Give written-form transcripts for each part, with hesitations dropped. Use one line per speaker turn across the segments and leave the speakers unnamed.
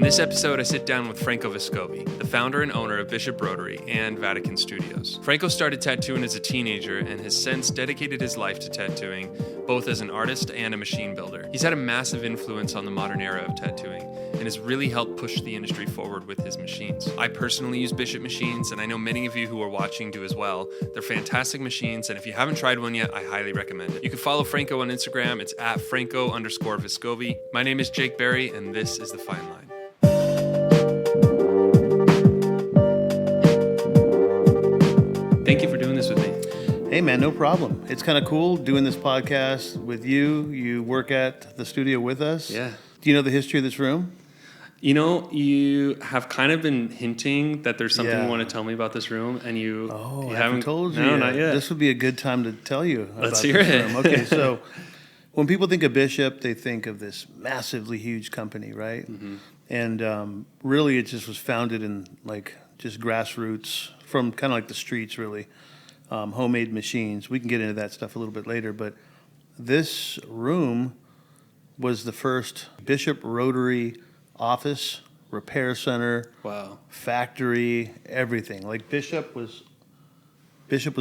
In this episode, I sit down with Franco Vescovi, the founder and owner of Bishop Rotary and Vatican Studios. Franco started tattooing as a teenager and has since dedicated his life to tattooing, both as an artist and a machine builder. He's had a massive influence on the modern era of tattooing and has really helped push the industry forward with his machines. I personally use Bishop machines, and I know many of you who are watching do as well. They're fantastic machines, and if you haven't tried one yet, I highly recommend it. You can follow Franco on Instagram. It's at Franco_Vescovi. My name is Jake Berry, and this is The Fine Line. Thank you for doing this with me.
Hey, man, no problem. It's kind of cool doing this podcast with you. You work at the studio with us.
Yeah.
Do you know the history of this room?
You know, you have kind of been hinting that there's something you want to tell me about this room, and
I haven't told you.
No,
yet.
not yet.
This would be a good time to tell you about
Let's hear
this
it.
room. Okay, so when people think of Bishop, they think of this massively huge company, right? Mm-hmm. And really, it just was founded in just grassroots from kind of like the streets, really. Homemade machines. We can get into that stuff a little bit later, but this room was the first Bishop Rotary office, repair center, factory, everything. Like Bishop was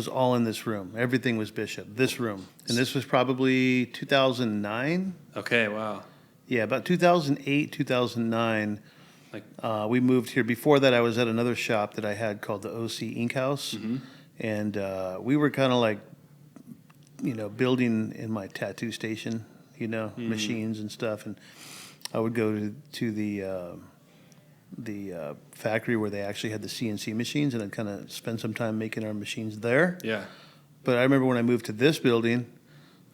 all in this room. Everything was Bishop. This room, and this was probably 2009.
Okay, wow.
Yeah, about 2008, 2009. We moved here. Before that, I was at another shop that I had called the OC Ink House, and we were kind of building in my tattoo station, machines and stuff, and I would go to the factory where they actually had the CNC machines, and I'd kind of spend some time making our machines there.
Yeah.
But I remember when I moved to this building,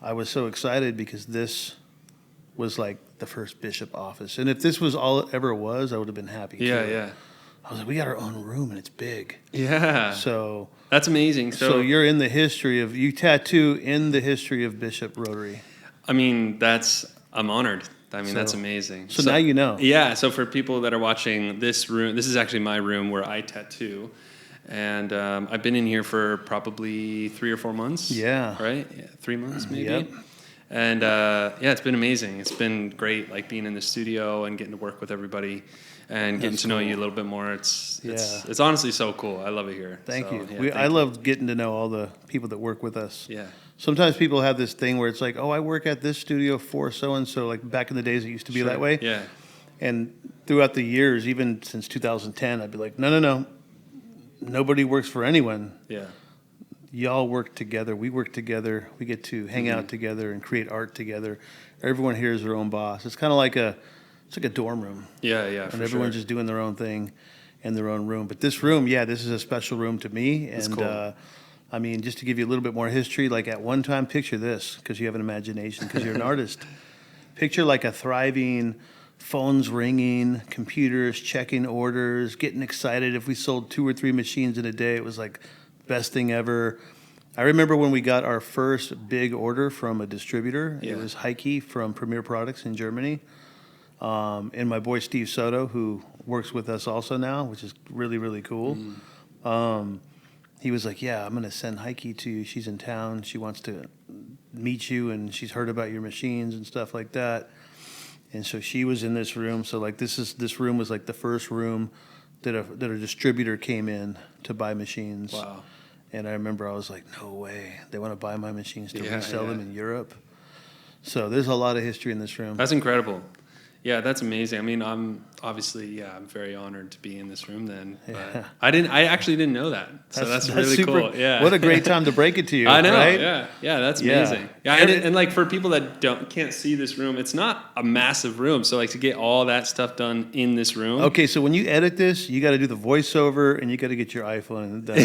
I was so excited because this was like the first Bishop office. And if this was all it ever was, I would have been happy too.
Yeah.
I was like, we got our own room and it's big.
Yeah.
So
that's amazing.
So you're in the history of, you tattoo in the history of Bishop Rotary.
I mean, I'm honored. That's amazing.
So now you know.
Yeah, so for people that are watching this room, this is actually my room where I tattoo. And I've been in here for probably 3 or 4 months.
Yeah.
Right? Yeah, 3 months maybe.
Yep.
And it's been amazing. It's been great, being in the studio and getting to work with everybody and getting to know you a little bit more. It's honestly so cool. I love it here.
Thank you. I love getting to know all the people that work with us.
Yeah.
Sometimes people have this thing where it's like, oh, I work at this studio for so-and-so. Like back in the days, it used to be that way.
Yeah.
And throughout the years, even since 2010, I'd be like, no. Nobody works for anyone.
Yeah.
Y'all work together. We work together. We get to hang out together and create art together. Everyone here is their own boss. It's kind of like a dorm room.
Yeah,
and everyone's just doing their own thing in their own room. But this room, this is a special room to me.
That's
and
cool.
Just to give you a little bit more history, at one time, picture this, because you have an imagination, because you're an artist. Picture a thriving, phones ringing, computers checking orders, getting excited. If we sold 2 or 3 machines in a day, it was best thing ever. I remember when we got our first big order from a distributor.
Yeah.
It was Heike from Premier Products in Germany. And my boy Steve Soto, who works with us also now, which is really, really cool. He was like, I'm going to send Heike to you. She's in town. She wants to meet you, and she's heard about your machines and stuff like that. And so she was in this room. So this room was the first room that a distributor came in to buy machines.
Wow.
And I remember I was like, no way. They want to buy my machines to resell them in Europe. So there's a lot of history in this room.
That's incredible. Yeah, that's amazing. I'm very honored to be in this room then. But I actually didn't know that. So that's really
super
cool. Yeah.
What a great time to break it to you.
I know.
Right?
Yeah, that's amazing. Yeah, and for people that can't see this room, it's not a massive room. So to get all that stuff done in this room.
Okay, so when you edit this, you got to do the voiceover and you got to get your iPhone done.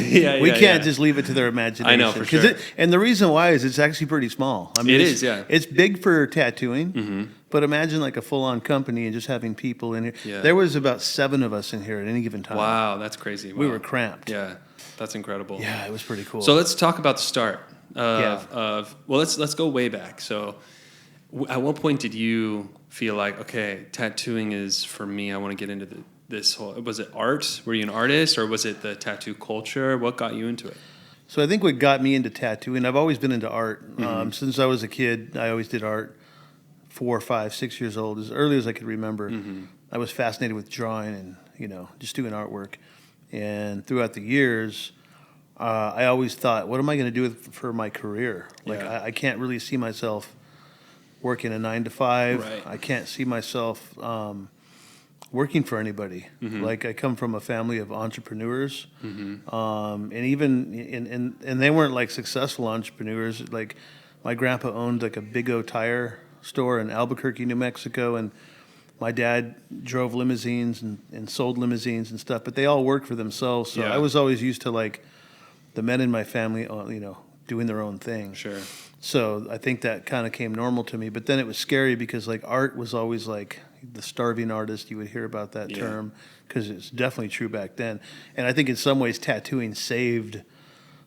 We can't just leave it to their imagination.
I know, for sure.
And the reason why is it's actually pretty small.
It is.
It's big for tattooing. But imagine a full-on company and just having people in here.
Yeah.
There was about 7 of us in here at any given time.
Wow, that's crazy. Wow.
We were cramped.
Yeah, that's incredible.
Yeah, it was pretty cool.
So let's talk about the start let's go way back. So at what point did you feel like, okay, tattooing is for me, I want to get into this whole, was it art? Were you an artist, or was it the tattoo culture? What got you into it?
So I think what got me into tattooing, I've always been into art. Since I was a kid, I always did art. 4, 5, 6 years old, as early as I could remember. I was fascinated with drawing and, just doing artwork. And throughout the years, I always thought, what am I going to do for my career? Like,
Yeah.
I can't really see myself working a 9 to 5.
Right.
I can't see myself working for anybody. Like, I come from a family of entrepreneurs, and even and they weren't like successful entrepreneurs. Like, my grandpa owned like a Big O tire store in Albuquerque, New Mexico, and my dad drove limousines and sold limousines and stuff. But they all worked for themselves. So
Yeah.
I was always used to like the men in my family, doing their own thing.
Sure.
So I think that kind of came normal to me. But then it was scary because like art was always like the starving artist. You would hear about that
Yeah.
term because it's definitely true back then. And I think in some ways tattooing saved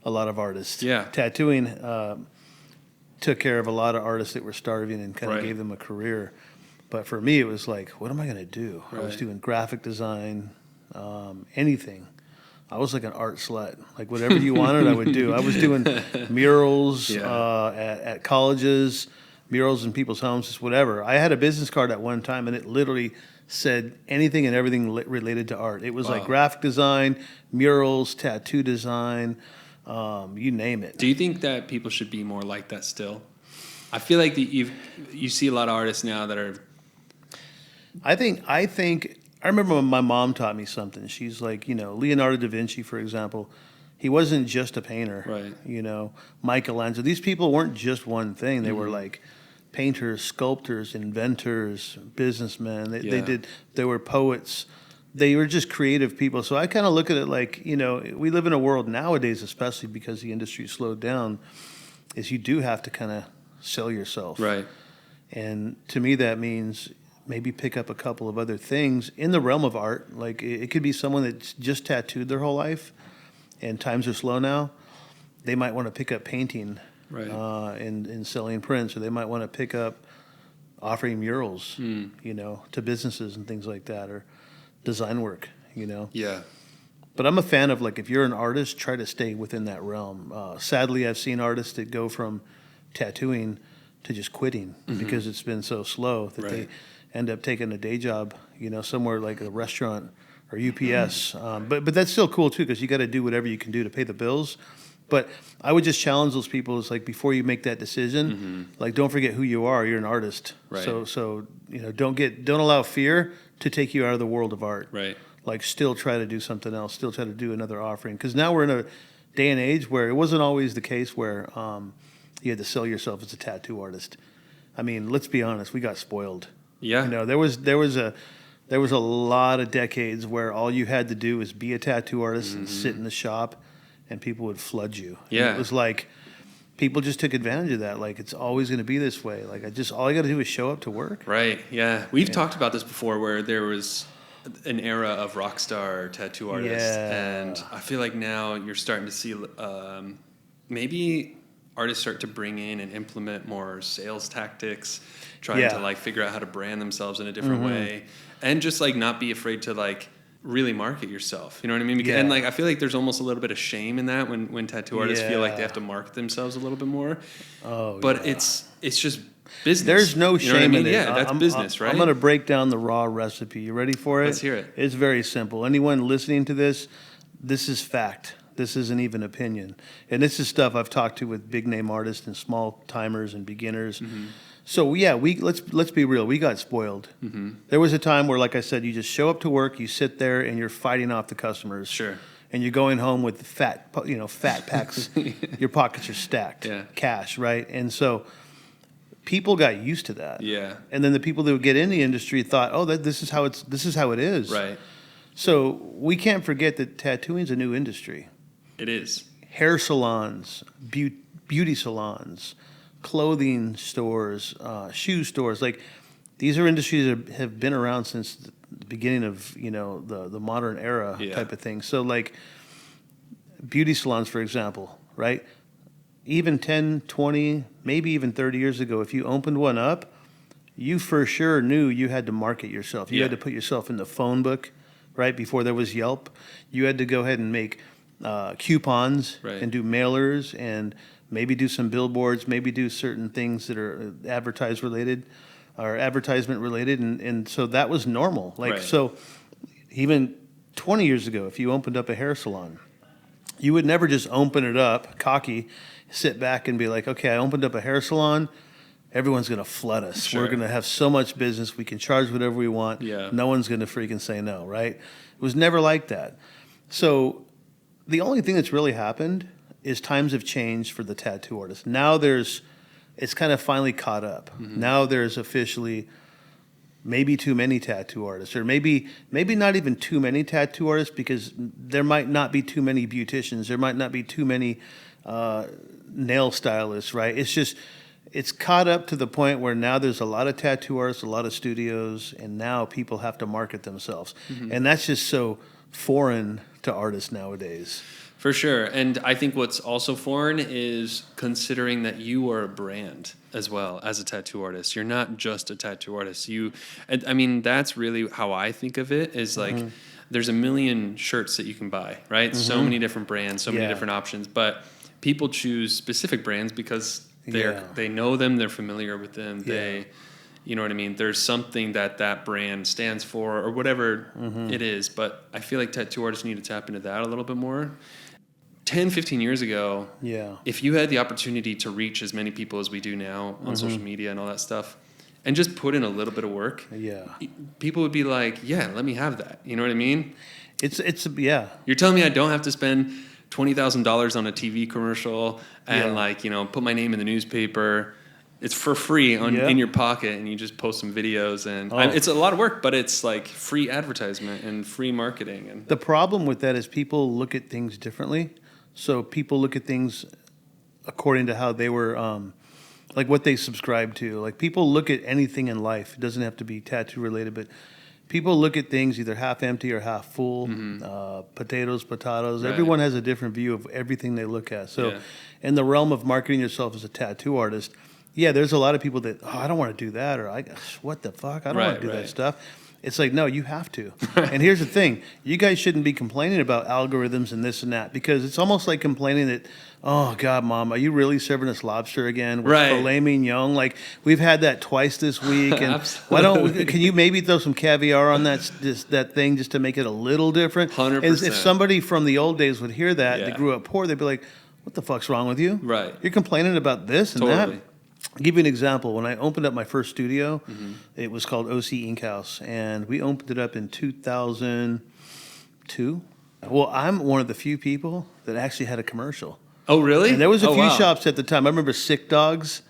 a lot of artists.
Yeah.
Tattooing took care of a lot of artists that were starving and kind of
Right.
gave them a career. But for me, it was like, what am I going to do? I was
Right.
doing graphic design, anything. I was like an art slut. Like whatever you wanted, I would do. I was doing murals
Yeah.
at colleges, murals in people's homes, just whatever. I had a business card at one time, and it literally said anything and everything related to art. It was like
Wow.
graphic design, murals, tattoo design, you name it.
Do you think that people should be more like that still? I feel like you see a lot of artists now that are.
I think I remember when my mom taught me something. She's like, Leonardo da Vinci, for example, he wasn't just a painter.
Right.
Michelangelo. These people weren't just one thing. They were like painters, sculptors, inventors, businessmen. They were poets. They were just creative people. So I kind of look at it like, we live in a world nowadays, especially because the industry slowed down, is you do have to kind of sell yourself.
Right.
And to me, that means maybe pick up a couple of other things in the realm of art. Like it could be someone that's just tattooed their whole life and times are slow now. They might want to pick up painting
Right.
and selling prints, or they might want to pick up offering murals, to businesses and things like that, or design work,
Yeah.
But I'm a fan of, like, if you're an artist, try to stay within that realm. Sadly, I've seen artists that go from tattooing to just quitting because it's been so slow that they
Right.
end up taking a day job, somewhere like a restaurant or UPS. But that's still cool, too, because you got to do whatever you can do to pay the bills. But I would just challenge those people. It's like, before you make that decision, like, don't forget who you are. You're an artist.
Right.
So don't allow fear to take you out of the world of art.
Right.
Like, still try to do something else. Still try to do another offering. Because now we're in a day and age where it wasn't always the case where you had to sell yourself as a tattoo artist. I mean, let's be honest. We got spoiled.
Yeah.
There was a lot of decades where all you had to do was be a tattoo artist and sit in the shop, and people would flood you.
Yeah.
And it was like people just took advantage of that. Like, it's always going to be this way. Like, all I got to do is show up to work.
Right. Yeah. We've talked about this before, where there was an era of rock star tattoo artists,
Yeah.
and I feel like now you're starting to see maybe artists start to bring in and implement more sales tactics, trying to like figure out how to brand themselves in a different way, and just like not be afraid to like really market yourself. You know what I mean?
Yeah.
And like I feel like there's almost a little bit of shame in that when tattoo artists feel like they have to market themselves a little bit more.
Oh,
but
yeah.
it's just business.
There's no
You know what I
shame
mean?
in it.
Yeah, that's business, right?
I'm going to break down the raw recipe. You ready for it?
Let's hear it.
It's very simple. Anyone listening to this is fact. This isn't even opinion. And this is stuff I've talked to with big name artists and small timers and beginners. So yeah, let's be real. We got spoiled. There was a time where, like I said, you just show up to work, you sit there, and you're fighting off the customers.
Sure.
And you're going home with fat packs. Your pockets are stacked.
Yeah.
Cash, right? And so people got used to that.
Yeah.
And then the people that would get in the industry thought, oh, this is how it is.
Right.
So we can't forget that tattooing is a new industry.
It is.
Hair salons, beauty salons, clothing stores, shoe stores. Like, these are industries that have been around since the beginning of, the modern era type of thing. So, like, beauty salons, for example, right? Even 10, 20, maybe even 30 years ago, if you opened one up, you for sure knew you had to market yourself. You had to put yourself in the phone book, right? Before there was Yelp. You had to go ahead and make coupons and do mailers and maybe do some billboards, maybe do certain things that are advertise related. or advertisement related, and so that was normal. Like
Right.
so, even 20 years ago, if you opened up a hair salon, you would never just open it up, cocky, sit back and be like, okay, I opened up a hair salon. Everyone's going to flood us.
Sure.
We're going to have so much business. We can charge whatever we want.
Yeah.
No one's going to freaking say no, right? It was never like that. So the only thing that's really happened is times have changed for the tattoo artist. Now it's kind of finally caught up.
Mm-hmm.
Now there's officially maybe too many tattoo artists, or maybe not even too many tattoo artists, because there might not be too many beauticians. There might not be too many nail stylists, right? It's caught up to the point where now there's a lot of tattoo artists, a lot of studios, and now people have to market themselves.
Mm-hmm.
And that's just so foreign to artists nowadays.
For sure. And I think what's also foreign is considering that you are a brand as well as a tattoo artist. You're not just a tattoo artist. I mean, that's really how I think of it, is like there's a million shirts that you can buy, right? So many different brands, so many different options. But people choose specific brands because they know them, they're familiar with them, you know what I mean? There's something that brand stands for, or whatever it is. But I feel like tattoo artists need to tap into that a little bit more. 10, 15 years ago, if you had the opportunity to reach as many people as we do now on social media and all that stuff, and just put in a little bit of work, people would be like, yeah, let me have that. You know what I mean?
It's
You're telling me I don't have to spend $20,000 on a TV commercial and put my name in the newspaper. It's for free in your pocket, and you just post some videos, and it's a lot of work, but it's like free advertisement and free marketing. And
the problem with that is people look at things differently. So people look at things according to how they were, like what they subscribe to. Like people look at anything in life. It doesn't have to be tattoo related, but people look at things either half empty or half full. Potatoes. Right. Everyone has a different view of everything they look at. So in the realm of marketing yourself as a tattoo artist, there's a lot of people that, I don't want to do that, or what the fuck? I don't want to do that stuff. It's like, no, you have to. And here's the thing. You guys shouldn't be complaining about algorithms and this and that, because it's almost like complaining that, oh, God, Mom, are you really serving us lobster again with filet mignon? Like, we've had that twice this week. And can you maybe throw some caviar on that thing just to make it a little different?
100%.
And if somebody from the old days would hear that, they grew up poor, they'd be like, what the fuck's wrong with you?
Right.
You're complaining about this and that? I'll give you an example. When I opened up my first studio, it was called OC Ink House, and we opened it up in 2002. Well, I'm one of the few people that actually had a commercial.
Oh, really?
And there was a few shops at the time. I remember Sick Dogs.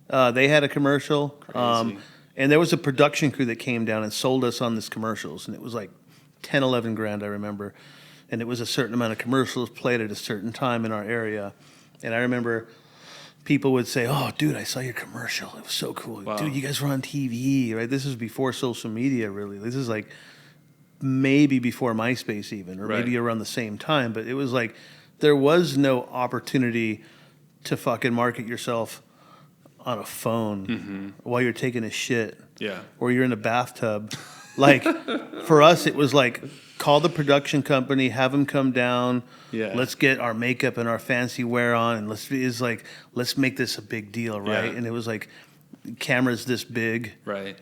They had a commercial.
Crazy.
And there was a production crew that came down and sold us on these commercials, and it was like 10, 11 grand, I remember. And it was a certain amount of commercials played at a certain time in our area. And I remember people would say, oh, dude, I saw your commercial. It was so cool. Wow. Dude, you guys were on TV, right? This is before social media, really. This is like maybe before MySpace even, or maybe around the same time. But it was like there was no opportunity to fucking market yourself on a phone while you're taking a shit.
Yeah.
Or you're in a bathtub. Like, for us, it was like, call the production company, have them come down. Yeah. Let's get our makeup and our fancy wear on, and let's make this a big deal, right? Yeah. And it was like cameras this big,
right?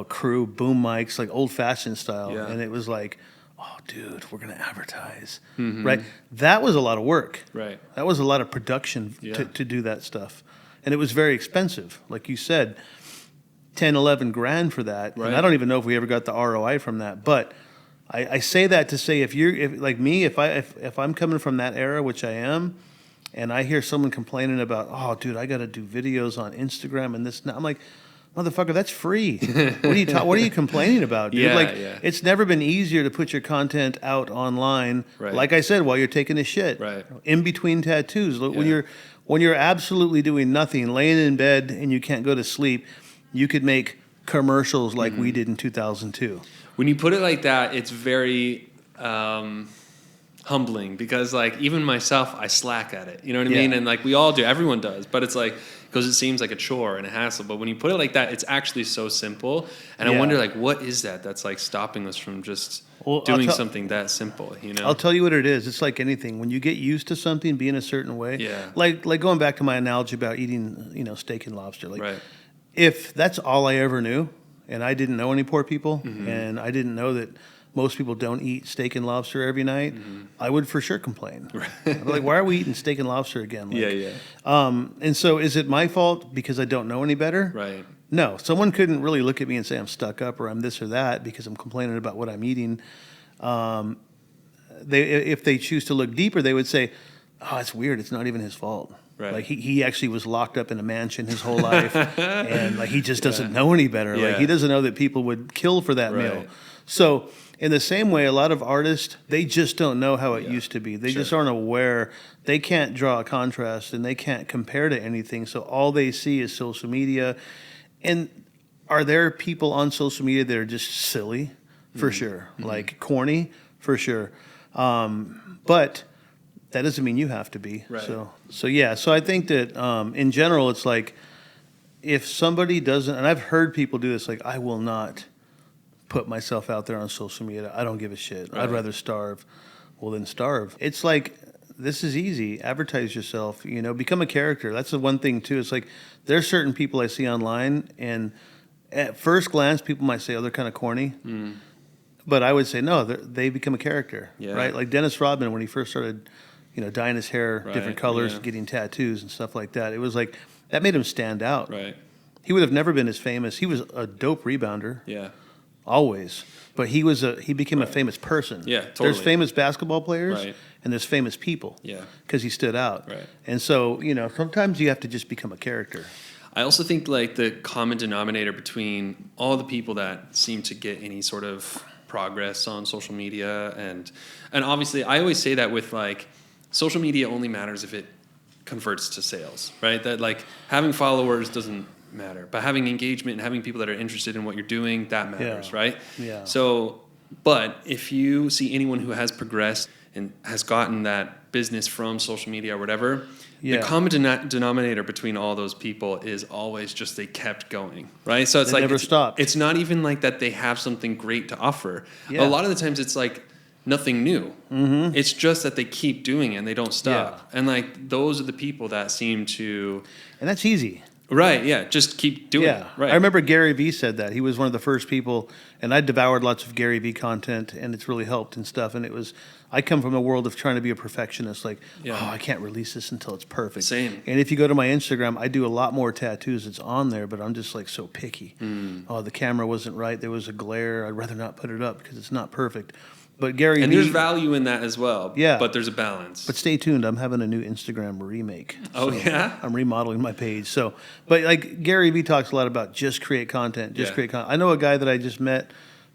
Crew, boom mics, like old fashioned style. Yeah. And it was like, oh, dude, we're gonna advertise, right? That was a lot of work,
right?
That was a lot of production to do that stuff, and it was very expensive, like you said, 10, 11 grand for that. Right. And I don't even know if we ever got the ROI from that, but I say that to say, if I'm coming from that era, which I am, and I hear someone complaining about, oh, dude, I got to do videos on Instagram and this, and that, I'm like, motherfucker, that's free. What are you complaining about, dude? It's never been easier to put your content out online. Right. Like I said, while you're taking a shit,
right,
in between tattoos, when you're absolutely doing nothing, laying in bed and you can't go to sleep, you could make commercials like we did in 2002.
When you put it like that, it's very humbling, because like even myself, I slack at it. You know what I mean? And like we all do, everyone does. But it's like, because it seems like a chore and a hassle. But when you put it like that, it's actually so simple. And I wonder, like, what is that's like stopping us from just doing something that simple?
I'll tell you what it is. It's like anything. When you get used to something being a certain way, like going back to my analogy about eating, steak and lobster, like. Right. if that's all I ever knew, and I didn't know any poor people, and I didn't know that most people don't eat steak and lobster every night, I would for sure complain. I'd be like, why are we eating steak and lobster again? Like,
yeah.
And so is it my fault because I don't know any better?
Right.
No, someone couldn't really look at me and say I'm stuck up or I'm this or that because I'm complaining about what I'm eating. If they choose to look deeper, they would say, oh, it's weird. It's not even his fault.
Right.
Like he actually was locked up in a mansion his whole life, and like he just doesn't know any better. Like he doesn't know that people would kill for that meal. So in the same way, a lot of artists, they just don't know how it used to be. They just aren't aware. They can't draw a contrast and they can't compare to anything. So all they see is social media. And are there people on social media that are just silly? For sure. Like corny? For sure. But that doesn't mean you have to be.
Right.
So yeah. So I think that in general, it's like if somebody doesn't, and I've heard people do this, like I will not put myself out there on social media. I don't give a shit.
Right.
I'd rather starve. Well, then starve. It's like, this is easy. Advertise yourself, become a character. That's the one thing too. It's like, there's certain people I see online and at first glance, people might say, oh, they're kind of corny. But I would say, no, they become a character, right? Like Dennis Rodman, when he first started, dyeing his hair different colors, getting tattoos and stuff like that. It was like, that made him stand out.
Right.
He would have never been as famous. He was a dope rebounder.
Yeah.
Always. But he became a famous person.
Yeah, totally.
There's famous basketball players
Right.
and there's famous people.
Yeah.
Because he stood out.
Right.
And so, sometimes you have to just become a character.
I also think like the common denominator between all the people that seem to get any sort of progress on social media and obviously I always say that with like social media only matters if it converts to sales, right? That like having followers doesn't matter, but having engagement and having people that are interested in what you're doing, that matters, right?
Yeah.
So, but if you see anyone who has progressed and has gotten that business from social media or whatever, the common denominator between all those people is always just they kept going, right? So it's
They
like
never stopped.
It's not even like that they have something great to offer.
Yeah.
A lot of the times it's like nothing new. It's just that they keep doing it and they don't stop. And like those are the people that seem to...
And that's easy.
Right, yeah, just keep doing it. Right.
I remember Gary Vee said that. He was one of the first people, and I devoured lots of Gary Vee content, and it's really helped and stuff. And I come from a world of trying to be a perfectionist, like, I can't release this until it's perfect.
Same.
And if you go to my Instagram, I do a lot more tattoos that's on there, but I'm just like so picky. Oh, the camera wasn't right. There was a glare. I'd rather not put it up because it's not perfect. But Gary
and
Vee,
there's value in that as well.
Yeah.
But there's a balance.
But stay tuned. I'm having a new Instagram remake.
Oh, yeah?
I'm remodeling my page. But like Gary Vee talks a lot about just create content, create content. I know a guy that I just met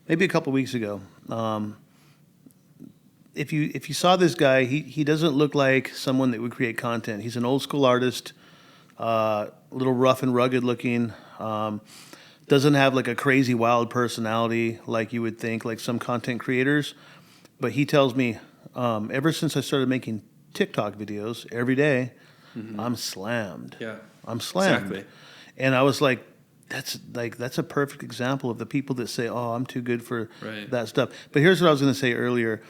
maybe a couple weeks ago. If you saw this guy, he doesn't look like someone that would create content. He's an old school artist, a little rough and rugged looking. Doesn't have like a crazy wild personality like you would think, like some content creators. But he tells me, ever since I started making TikTok videos every day, I'm slammed.
Yeah.
I'm slammed.
Exactly.
And I was like, that's a perfect example of the people that say, oh, I'm too good for that stuff. But here's what I was going to say earlier.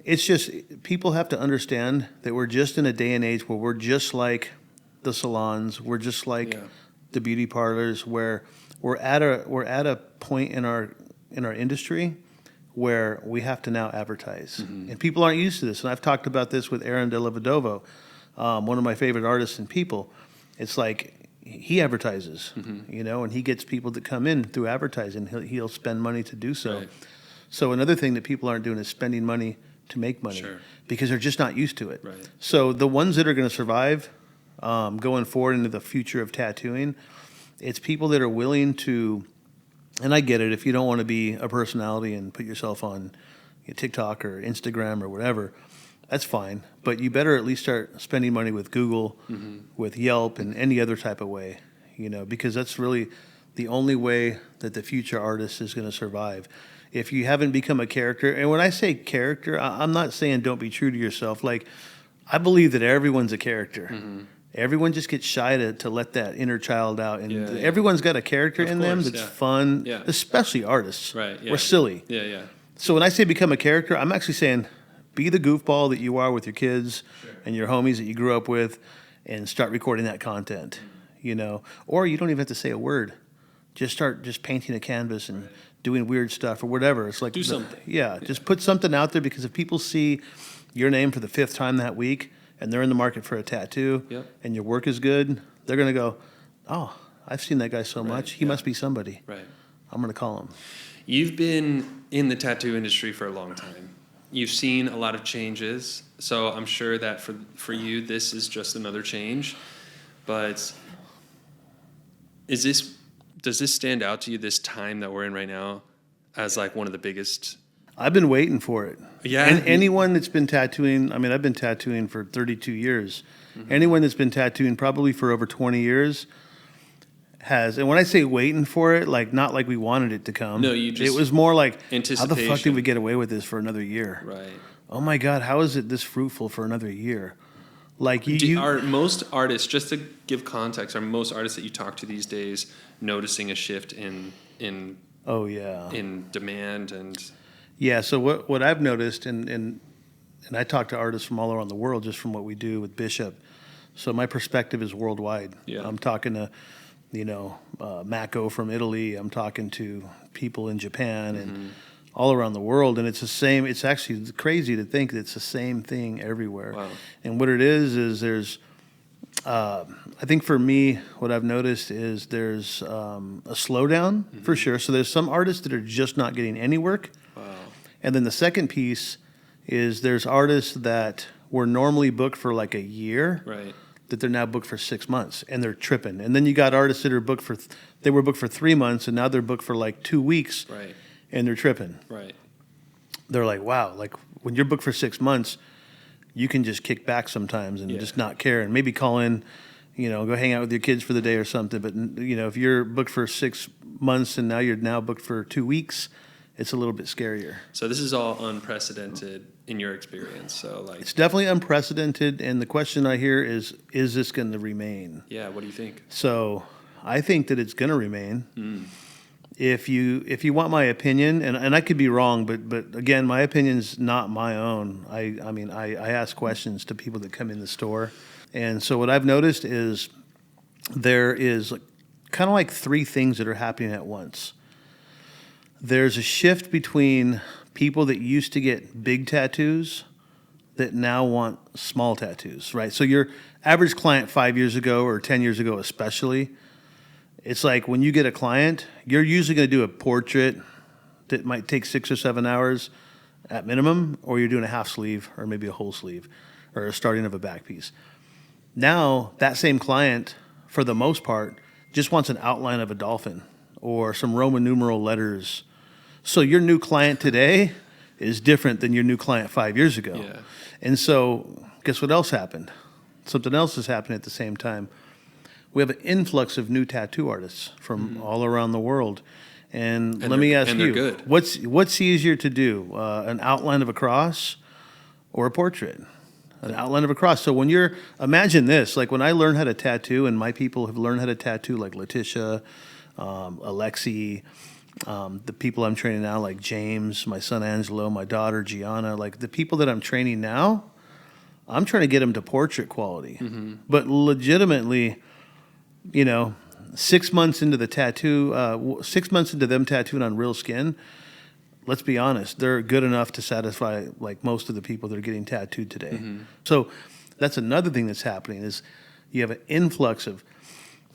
It's just people have to understand that we're just in a day and age where we're just like the salons. We're just like the beauty parlors where we're at a point in our industry where we have to now advertise. And people aren't used to this. And I've talked about this with Aaron De La Vedova, one of my favorite artists and people. It's like he advertises, and he gets people that come in through advertising. He'll spend money to do so.
Right.
So another thing that people aren't doing is spending money to make money because they're just not used to it.
Right.
So the ones that are going to survive going forward into the future of tattooing, it's people that are willing to, and I get it, if you don't want to be a personality and put yourself on TikTok or Instagram or whatever, that's fine. But you better at least start spending money with Google, with Yelp, and any other type of way, because that's really the only way that the future artist is going to survive. If you haven't become a character, and when I say character, I'm not saying don't be true to yourself. Like, I believe that everyone's a character. Everyone just gets shy to let that inner child out. And everyone's got a character in them that's fun, especially artists.
Right. Yeah.
We're silly.
Yeah.
So when I say become a character, I'm actually saying be the goofball that you are with your kids and your homies that you grew up with and start recording that content. or you don't even have to say a word. Just start just painting a canvas and doing weird stuff or whatever. It's like
do something.
Yeah, just put something out there, because if people see your name for the 5th time that week and they're in the market for a tattoo and your work is good, they're going to go, oh, I've seen that guy so much. He must be somebody.
Right.
I'm going to call him.
You've been in the tattoo industry for a long time. You've seen a lot of changes. So I'm sure that for you, this is just another change. But does this stand out to you, this time that we're in right now, as like one of the biggest?
I've been waiting for it.
Yeah.
And anyone that's been tattooing, I mean, I've been tattooing for 32 years. Anyone that's been tattooing probably for over 20 years has, and when I say waiting for it, like not like we wanted it to come.
No, it
was more like,
anticipation.
How the fuck did we get away with this for another year?
Right.
Oh my God, how is it this fruitful for another year? Like
are most artists, just to give context, are most artists that you talk to these days noticing a shift in in demand and?
Yeah. So what I've noticed, and I talk to artists from all around the world just from what we do with Bishop. So my perspective is worldwide.
Yeah.
I'm talking to, Mako from Italy. I'm talking to people in Japan and all around the world, and it's the same. It's actually crazy to think that it's the same thing everywhere.
Wow.
And what it is there's, I think for me, what I've noticed is there's a slowdown for sure. So there's some artists that are just not getting any work.
Wow.
And then the second piece is there's artists that were normally booked for like a year,
Right.
that they're now booked for 6 months, and they're tripping. And then you got artists that are booked for, they were booked for 3 months, and now they're booked for like 2 weeks,
Right.
and they're tripping.
Right.
They're like, wow, like when you're booked for 6 months, you can just kick back sometimes and just not care, and maybe call in, go hang out with your kids for the day or something. But if you're booked for 6 months and now you're now booked for 2 weeks, it's a little bit scarier.
So this is all unprecedented in your experience. So like,
It's definitely unprecedented, and the question I hear is this going to remain?
yeah, what do you think?
So I think that it's going to remain. If you want my opinion, and I could be wrong, but again, my opinion's not my own. I mean I ask questions to people that come in the store, and so what I've noticed is there is kind of like 3 things that are happening at once. There's a shift between people that used to get big tattoos that now want small tattoos, right? So your average client 5 years ago or 10 years ago especially, it's like when you get a client, you're usually going to do a portrait that might take 6 or 7 hours at minimum, or you're doing a half sleeve or maybe a whole sleeve or a starting of a back piece. Now, that same client, for the most part, just wants an outline of a dolphin or some Roman numeral letters. So your new client today is different than your new client 5 years ago.
Yeah.
And so guess what else happened? Something else is happening at the same time. We have an influx of new tattoo artists from all around the world. And let me ask you,
good.
what's easier to do, an outline of a cross or a portrait? An outline of a cross. So when imagine this, like when I learn how to tattoo, and my people have learned how to tattoo, like Letitia, Alexi, the people I'm training now, like James, my son Angelo, my daughter Gianna, like the people that I'm training now, I'm trying to get them to portrait quality. But legitimately, 6 months into the tattoo, 6 months into them tattooing on real skin, let's be honest, they're good enough to satisfy like most of the people that are getting tattooed today. So that's another thing that's happening is you have an influx of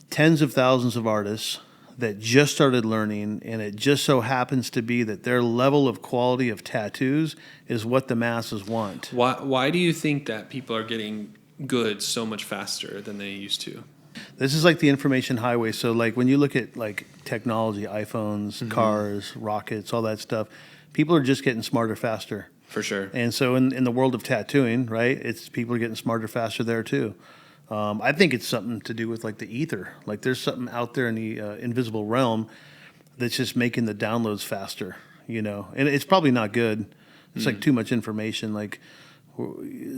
tens of thousands of artists that just started learning, and it just so happens to be that their level of quality of tattoos is what the masses want.
Why do you think that people are getting good so much faster than they used to?
This is like the information highway. So like when you look at like technology, iPhones, cars, rockets, all that stuff, people are just getting smarter faster.
For sure.
And so in the world of tattooing, right, it's people are getting smarter faster there too. I think it's something to do with like the ether. Like there's something out there in the invisible realm that's just making the downloads faster, and it's probably not good. It's like too much information. Like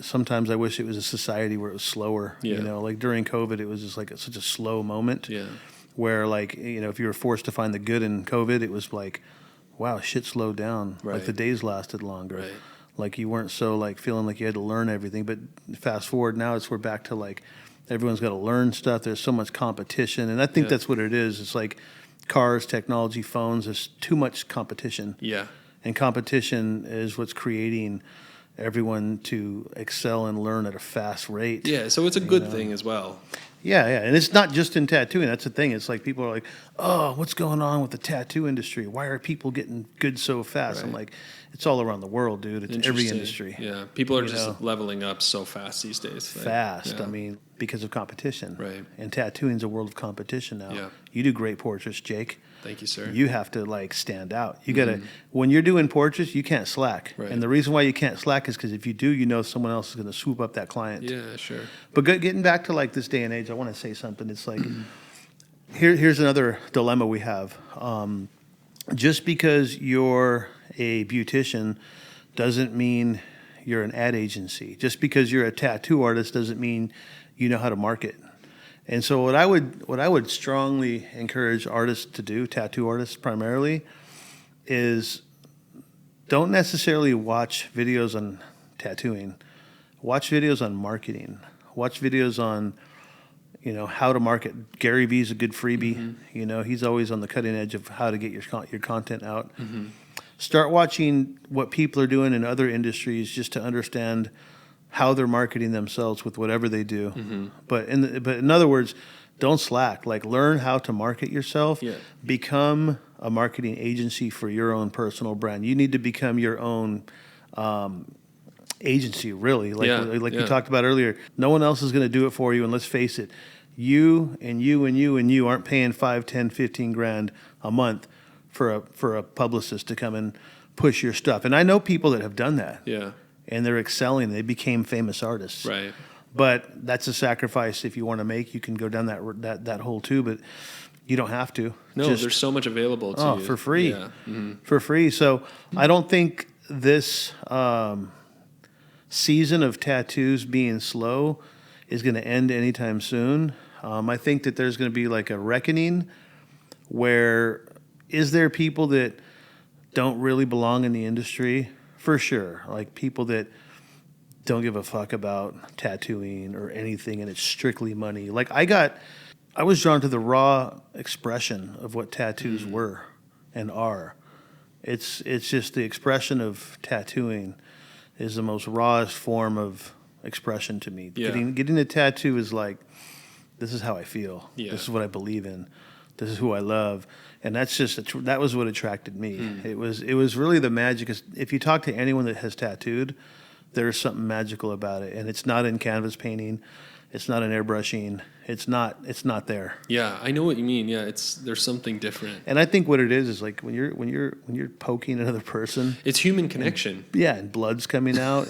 sometimes I wish it was a society where it was slower, like during COVID, it was just like such a slow moment where like, if you were forced to find the good in COVID, it was like, wow, shit slowed down.
Right.
Like the days lasted longer.
Right.
Like you weren't so like feeling like you had to learn everything. But fast forward now, we're back to like Everyone's got to learn stuff. There's so much competition. And I think that's what it is. It's like cars, technology, phones. There's too much competition.
Yeah.
And competition is what's creating everyone to excel and learn at a fast rate.
Yeah, so it's a good thing as well.
Yeah, yeah. And it's not just in tattooing. That's the thing. It's like people are like, oh, what's going on with the tattoo industry? Why are people getting good so fast?
Right.
I'm like, it's all around the world, dude. It's every
Interesting.
industry.
Yeah, people are just leveling up so fast these days. Like,
Fast.
yeah.
I mean, because of competition.
Right.
And tattooing's a world of competition now.
Yeah.
You do great portraits, Jake.
Thank you, sir.
You have to like stand out. You gotta when you're doing portraits, you can't slack.
Right.
And the reason why you can't slack is because if you do, you know someone else is gonna swoop up that client.
Yeah, sure.
But getting back to like this day and age, I want to say something. It's like here's another dilemma we have. Just because you're a beautician doesn't mean you're an ad agency. Just because you're a tattoo artist doesn't mean you know how to market. And so what I would strongly encourage artists to do, tattoo artists primarily, is don't necessarily watch videos on tattooing. Watch videos on marketing. Watch videos on, how to market. Gary Vee's a good freebie. He's always on the cutting edge of how to get your content out. Start watching what people are doing in other industries just to understand how they're marketing themselves with whatever they do. But in other words, don't slack. Like, learn how to market yourself.
Yeah.
Become a marketing agency for your own personal brand. You need to become your own agency, really. Like we talked about earlier. No one else is going to do it for you. And let's face it, you and you and you and you aren't paying 5, 10, 15 grand a month for a publicist to come and push your stuff. And I know people that have done that.
Yeah.
And they're excelling. They became famous artists.
Right.
But that's a sacrifice if you want to make. You can go down that hole too, but you don't have to.
No, there's so much available to you.
For free.
Yeah.
For free. So I don't think this season of tattoos being slow is going to end anytime soon. I think that there's going to be like a reckoning where is there people that don't really belong in the industry? For sure. Like people that don't give a fuck about tattooing or anything and it's strictly money. Like I was drawn to the raw expression of what tattoos were and are. It's just the expression of tattooing is the most rawest form of expression to me.
Yeah.
Getting a tattoo is like, this is how I feel.
Yeah.
This is what I believe in. This is who I love. And that's that was what attracted me. It was really the magic. If you talk to anyone that has tattooed, there's something magical about it. And it's not in canvas painting. It's not in airbrushing. It's not there.
Yeah, I know what you mean. Yeah, there's something different.
And I think what it is like when you're poking another person,
It's human connection.
and blood's coming out.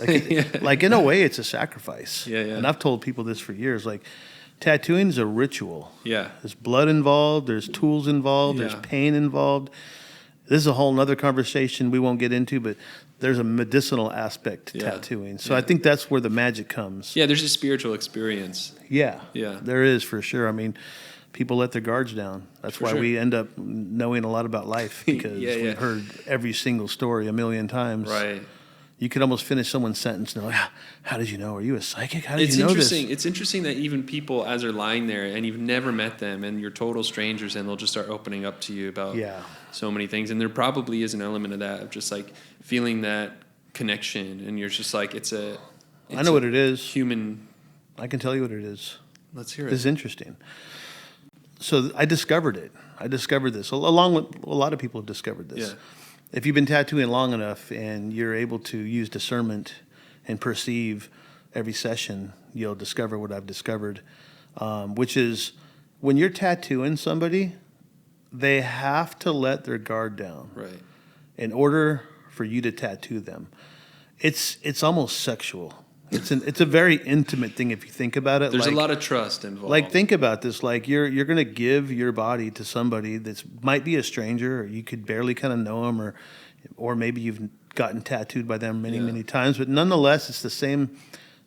Like in a way, it's a sacrifice.
Yeah.
And I've told people this for years. Like, tattooing is a ritual.
Yeah.
There's blood involved. There's tools involved.
Yeah.
There's pain involved. This is a whole nother conversation we won't get into, but there's a medicinal aspect to tattooing. So I think that's where the magic comes.
Yeah, there's a spiritual experience.
Yeah.
Yeah.
There is, for sure. I mean, people let their guards down. That's
For
why
sure.
we end up knowing a lot about life because we've heard every single story a million times.
Right.
You could almost finish someone's sentence and they're like, how did you know? Are you a psychic? How did you know this?
It's interesting that even people, as they're lying there and you've never met them and you're total strangers, and they'll just start opening up to you about so many things. And there probably is an element of that, of just like feeling that connection. And you're just like,
I know what it is.
Human.
I can tell you what it is.
Let's hear it.
It's interesting. So I discovered it. I discovered this along with a lot of people have discovered this.
Yeah.
If you've been tattooing long enough and you're able to use discernment and perceive every session, you'll discover what I've discovered, which is when you're tattooing somebody, they have to let their guard down.
Right.
In order for you to tattoo them. It's almost sexual. It's a very intimate thing if you think about it.
There's a lot of trust involved.
Like, think about this. Like, you're going to give your body to somebody that might be a stranger, or you could barely kind of know them, or maybe you've gotten tattooed by them many times. But nonetheless, it's the same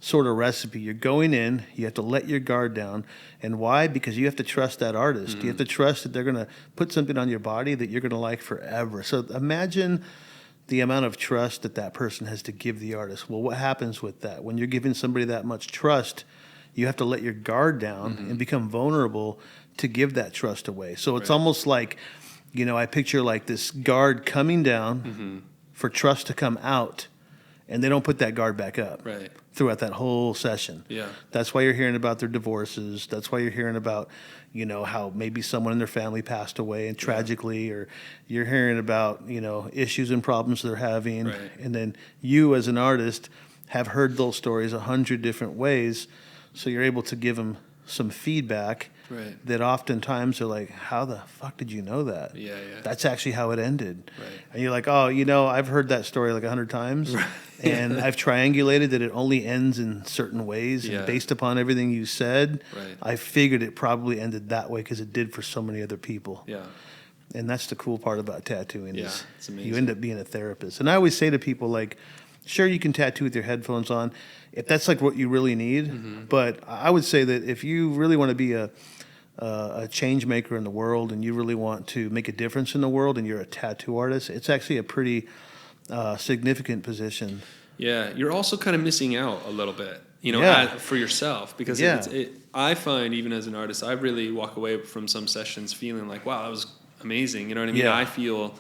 sort of recipe. You're going in, you have to let your guard down. And why? Because you have to trust that artist. You have to trust that they're going to put something on your body that you're going to like forever. So imagine the amount of trust that person has to give the artist. Well, what happens with that? When you're giving somebody that much trust, you have to let your guard down and become vulnerable to give that trust away. So it's almost like, I picture like this guard coming down for trust to come out, and they don't put that guard back up throughout that whole session.
Yeah.
That's why you're hearing about their divorces. That's why you're hearing about, how maybe someone in their family passed away and tragically, or you're hearing about, issues and problems they're having.
Right.
And then you as an artist have heard those stories 100 different ways. So you're able to give them some feedback that oftentimes are like, how the fuck did you know that?
Yeah.
That's actually how it ended.
Right.
And you're like, oh, I've heard that story like 100 times.
Right.
And I've triangulated that it only ends in certain ways.
Yeah.
And based upon everything you said,
Right.
I figured it probably ended that way because it did for so many other people.
Yeah.
And that's the cool part about tattooing
Yeah,
is
it's amazing.
you end up being a therapist. And I always say to people, like, sure, you can tattoo with your headphones on if that's like what you really need. But I would say that if you really want to be a change maker in the world and you really want to make a difference in the world and you're a tattoo artist, it's actually a pretty significant position.
Yeah, you're also kind of missing out a little bit, for yourself, because I find even as an artist, I really walk away from some sessions feeling like, wow, that was amazing. You know what I mean?
Yeah.
I feel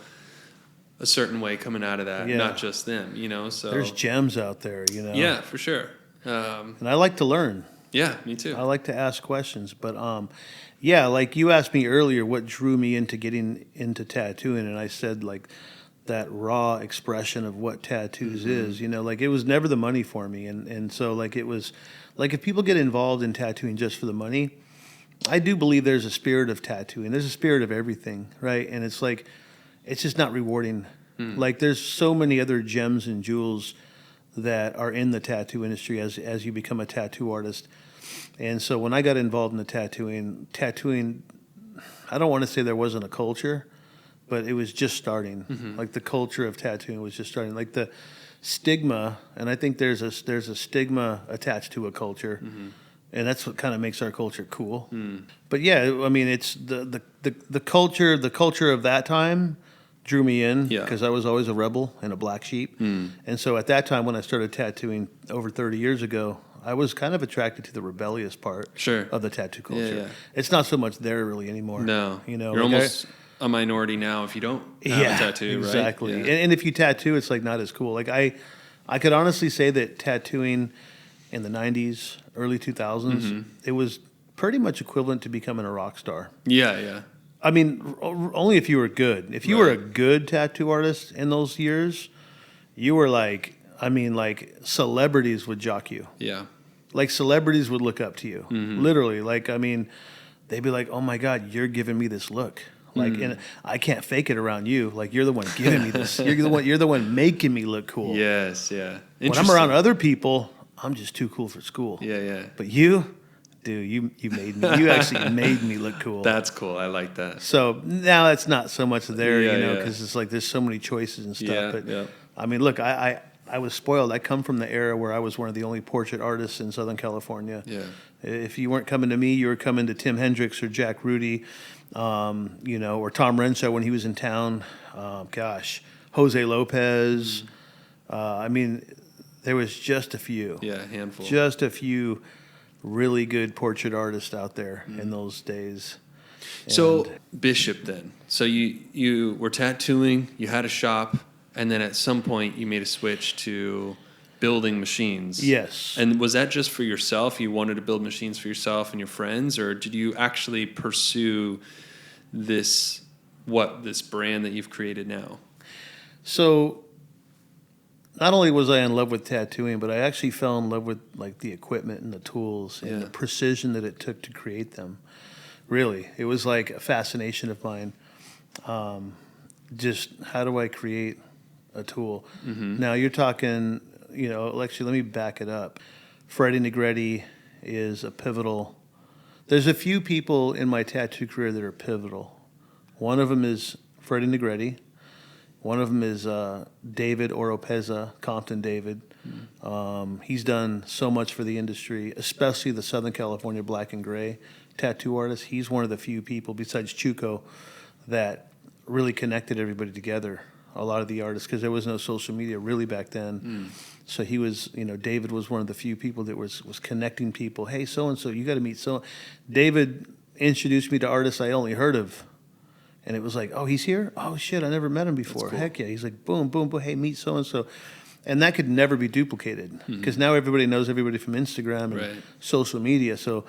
a certain way coming out of that, not just them, so.
There's gems out there,
Yeah, for sure.
And I like to learn.
Yeah, me too.
I like to ask questions, but like you asked me earlier, what drew me into getting into tattooing, and I said like that raw expression of what tattoos is, like it was never the money for me, and so like it was like if people get involved in tattooing just for the money, I do believe there's a spirit of tattooing, there's a spirit of everything, right? And it's like it's just not rewarding. Like there's so many other gems and jewels that are in the tattoo industry as you become a tattoo artist. And so when I got involved in the tattooing, I don't want to say there wasn't a culture, but it was just starting. Like the culture of tattooing was just starting. Like the stigma, and I think there's a stigma attached to a culture, and that's what kind of makes our culture cool. But yeah, I mean, it's the culture of that time drew me in because I was always a rebel and a black sheep. And so at that time when I started tattooing over 30 years ago, I was kind of attracted to the rebellious part of the tattoo culture.
Yeah.
It's not so much there really anymore.
No. You're
like
almost a minority now if you don't have a tattoo,
exactly.
right? Yeah.
And if you tattoo, it's like not as cool. Like I could honestly say that tattooing in the 90s, early 2000s, it was pretty much equivalent to becoming a rock star.
Yeah.
I mean, only if you were good. If you were a good tattoo artist in those years, you were like celebrities would jock you.
Yeah.
Like celebrities would look up to you, literally. Like, I mean, they'd be like, "Oh my God, you're giving me this look." Like, and I can't fake it around you. Like, you're the one giving me this. You're the one making me look cool.
Yes, yeah.
When I'm around other people, I'm just too cool for school.
Yeah.
But you, dude, you made me. You actually made me look cool.
That's cool. I like that.
So now it's not so much there, because it's like there's so many choices and stuff. But I mean, look, I was spoiled. I come from the era where I was one of the only portrait artists in Southern California.
Yeah.
If you weren't coming to me, you were coming to Tim Hendricks or Jack Rudy, or Tom Renshaw when he was in town. Jose Lopez. I mean, there was just a few.
Yeah, a handful.
Just a few really good portrait artists out there in those days.
So Bishop then. So you were tattooing, you had a shop, and then at some point you made a switch to building machines.
Yes.
And was that just for yourself? You wanted to build machines for yourself and your friends, or did you actually pursue this brand that you've created now?
So not only was I in love with tattooing, but I actually fell in love with like the equipment and the tools and the precision that it took to create them. Really, it was like a fascination of mine. Just how do I create a tool? Now you're talking, actually let me back it up. Freddie Negretti is a pivotal. There's a few people in my tattoo career that are pivotal. One of them is Freddie Negretti. One of them is David Oropeza, Compton David. He's done so much for the industry, especially the Southern California black and gray tattoo artist. He's one of the few people besides Chuco that really connected everybody together. a lot of the artists because there was no social media really back then. So he was, David was one of the few people that was connecting people. Hey, so-and-so, you got to meet so. David introduced me to artists I only heard of. And it was like, oh, he's here? Oh, shit, I never met him before.
Cool.
Heck yeah. He's like, boom, boom, boom, hey, meet so-and-so. And that could never be duplicated because now everybody knows everybody from Instagram and social media. So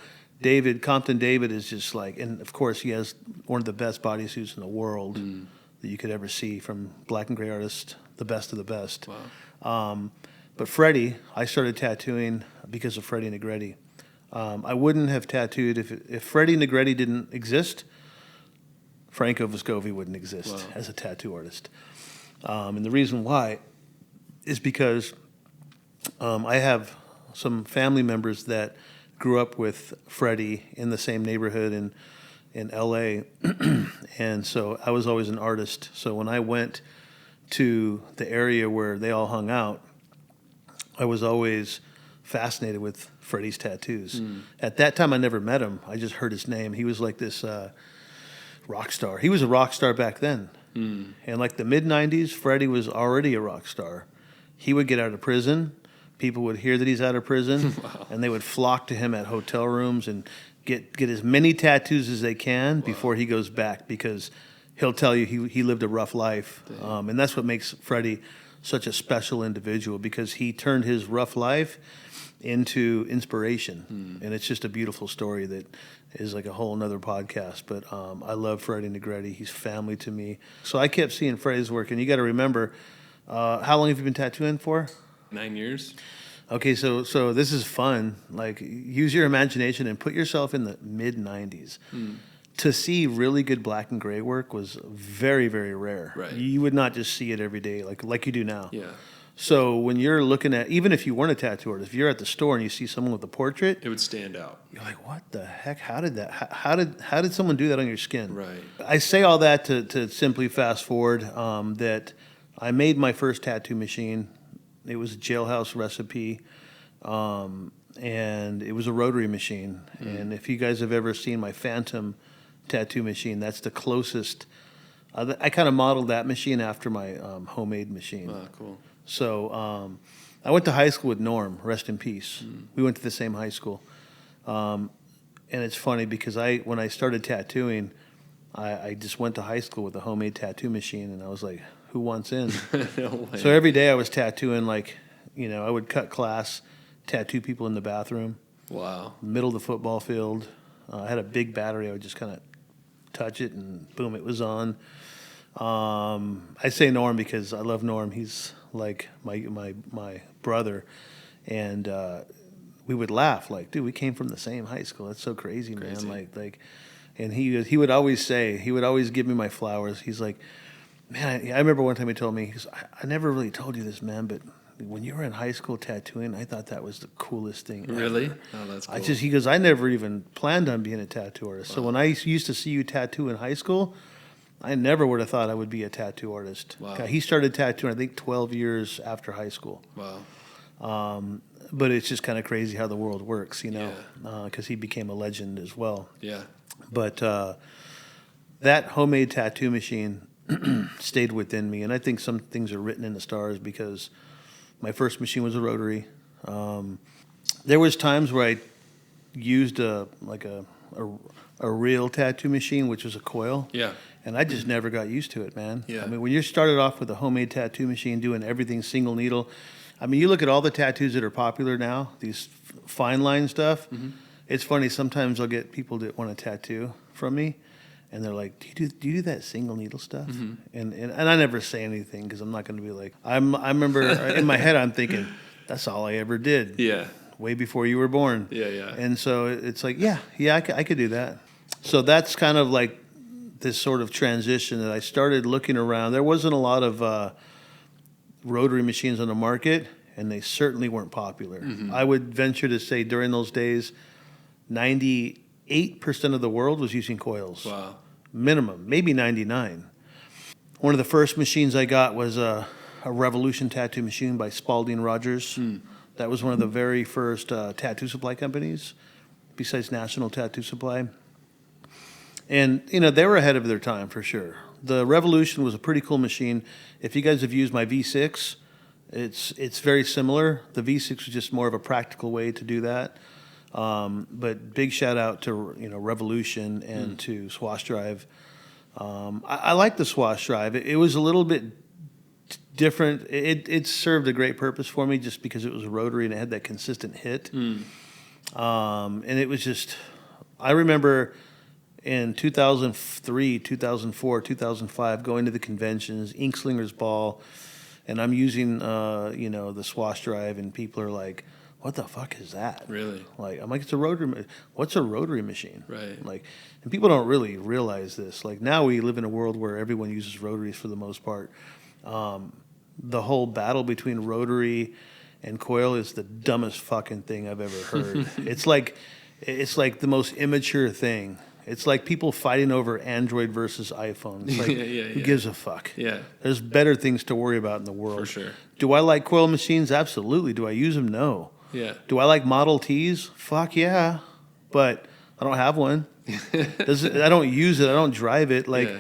Compton David is just like, and of course he has one of the best bodysuits in the world that you could ever see from black and gray artists, the best of the best.
Wow.
But Freddie, I started tattooing because of Freddie Negretti. I wouldn't have tattooed if Freddie Negretti didn't exist. Franco Vescovi wouldn't exist as a tattoo artist. And the reason why is because I have some family members that grew up with Freddie in the same neighborhood in L.A., and so I was always an artist. So when I went to the area where they all hung out, I was always fascinated with Freddie's tattoos. At that time, I never met him. I just heard his name. He was like this rock star. He was a rock star back then. In like the mid-'90s, Freddie was already a rock star. He would get out of prison. People would hear that he's out of prison, and they would flock to him at hotel rooms and get as many tattoos as they can before he goes back, because he'll tell you he lived a rough life. And that's what makes Freddie such a special individual, because he turned his rough life into inspiration. And it's just a beautiful story that is like a whole nother podcast. But I love Freddie Negretti. He's family to me. So I kept seeing Freddie's work. And you got to remember, how long have you been tattooing for?
9 years.
Okay, so this is fun. Like, use your imagination and put yourself in the mid-'90s. To see really good black and gray work was very, very rare.
Right.
You would not just see it every day like you do now.
Yeah.
So when you're looking at, even if you weren't a tattoo artist, if you're at the store and you see someone with a portrait,
It would stand out.
you're like, what the heck? How did that? How did someone do that on your skin?
Right.
I say all that to simply fast forward that I made my first tattoo machine. It was a Jailhouse Recipe, and it was a rotary machine. And if you guys have ever seen my Phantom tattoo machine, that's the closest. I kind of modeled that machine after my homemade machine.
Oh, cool.
So I went to high school with Norm, rest in peace. We went to the same high school. And it's funny because when I started tattooing, I just went to high school with a homemade tattoo machine, and I was like, who wants in?
No way.
So every day I was tattooing, like, I would cut class, tattoo people in the bathroom,
Wow.
middle of the football field. I had a big battery. I would just kind of touch it, and boom, it was on. I say Norm because I love Norm. He's like my brother, and we would laugh like, dude, we came from the same high school. That's so crazy, man. Like, and he would always give me my flowers. He's like, man, I remember one time he told me, I never really told you this, man, but when you were in high school tattooing, I thought that was the coolest thing ever.
Really? Oh, that's cool.
He goes, I never even planned on being a tattoo artist. So when I used to see you tattoo in high school, I never would have thought I would be a tattoo artist.
Wow.
He started tattooing, I think, 12 years after high school.
Wow.
But it's just kind of crazy how the world works,
Yeah.
because he became a legend as well.
Yeah.
But that homemade tattoo machine stayed within me, and I think some things are written in the stars because my first machine was a rotary. There was times where I used a real tattoo machine, which was a coil.
Yeah.
And I just never got used to it, man.
Yeah.
I mean, when you started off with a homemade tattoo machine, doing everything single needle, I mean, you look at all the tattoos that are popular now, these fine line stuff. It's funny, sometimes I'll get people that want a tattoo from me, and they're like, do you do that single needle stuff? And I never say anything because I'm not going to be like, I remember in my head I'm thinking, that's all I ever did.
Yeah.
Way before you were born.
Yeah, yeah.
And so it's like, yeah, I could do that. So that's kind of like this sort of transition that I started looking around. There wasn't a lot of rotary machines on the market, and they certainly weren't popular. I would venture to say during those days, 98% of the world was using coils.
Wow.
Minimum, maybe 99. One of the first machines I got was a Revolution tattoo machine by Spalding Rogers. That was one of the very first tattoo supply companies, besides National Tattoo Supply. And, they were ahead of their time for sure. The Revolution was a pretty cool machine. If you guys have used my V6, it's very similar. The V6 was just more of a practical way to do that. But big shout out to Revolution and to Swash Drive. I like the Swash Drive. It was a little bit different. It served a great purpose for me just because it was a rotary and it had that consistent hit. And it was just, I remember in 2003, 2004, 2005, going to the conventions, Inkslinger's Ball, and I'm using, the Swash Drive, and people are like, what the fuck is that?
Really?
Like, I'm like, it's a rotary. What's a rotary machine?
Right.
Like, and people don't really realize this. Like, now we live in a world where everyone uses rotaries for the most part. The whole battle between rotary and coil is the dumbest fucking thing I've ever heard. It's like the most immature thing. It's like people fighting over Android versus iPhone. It's like, who gives a fuck?
Yeah.
There's better things to worry about in the world.
For sure.
Do I like coil machines? Absolutely. Do I use them? No.
Yeah.
Do I like Model Ts? Fuck yeah. But I don't have one. I don't use it. I don't drive it. Like,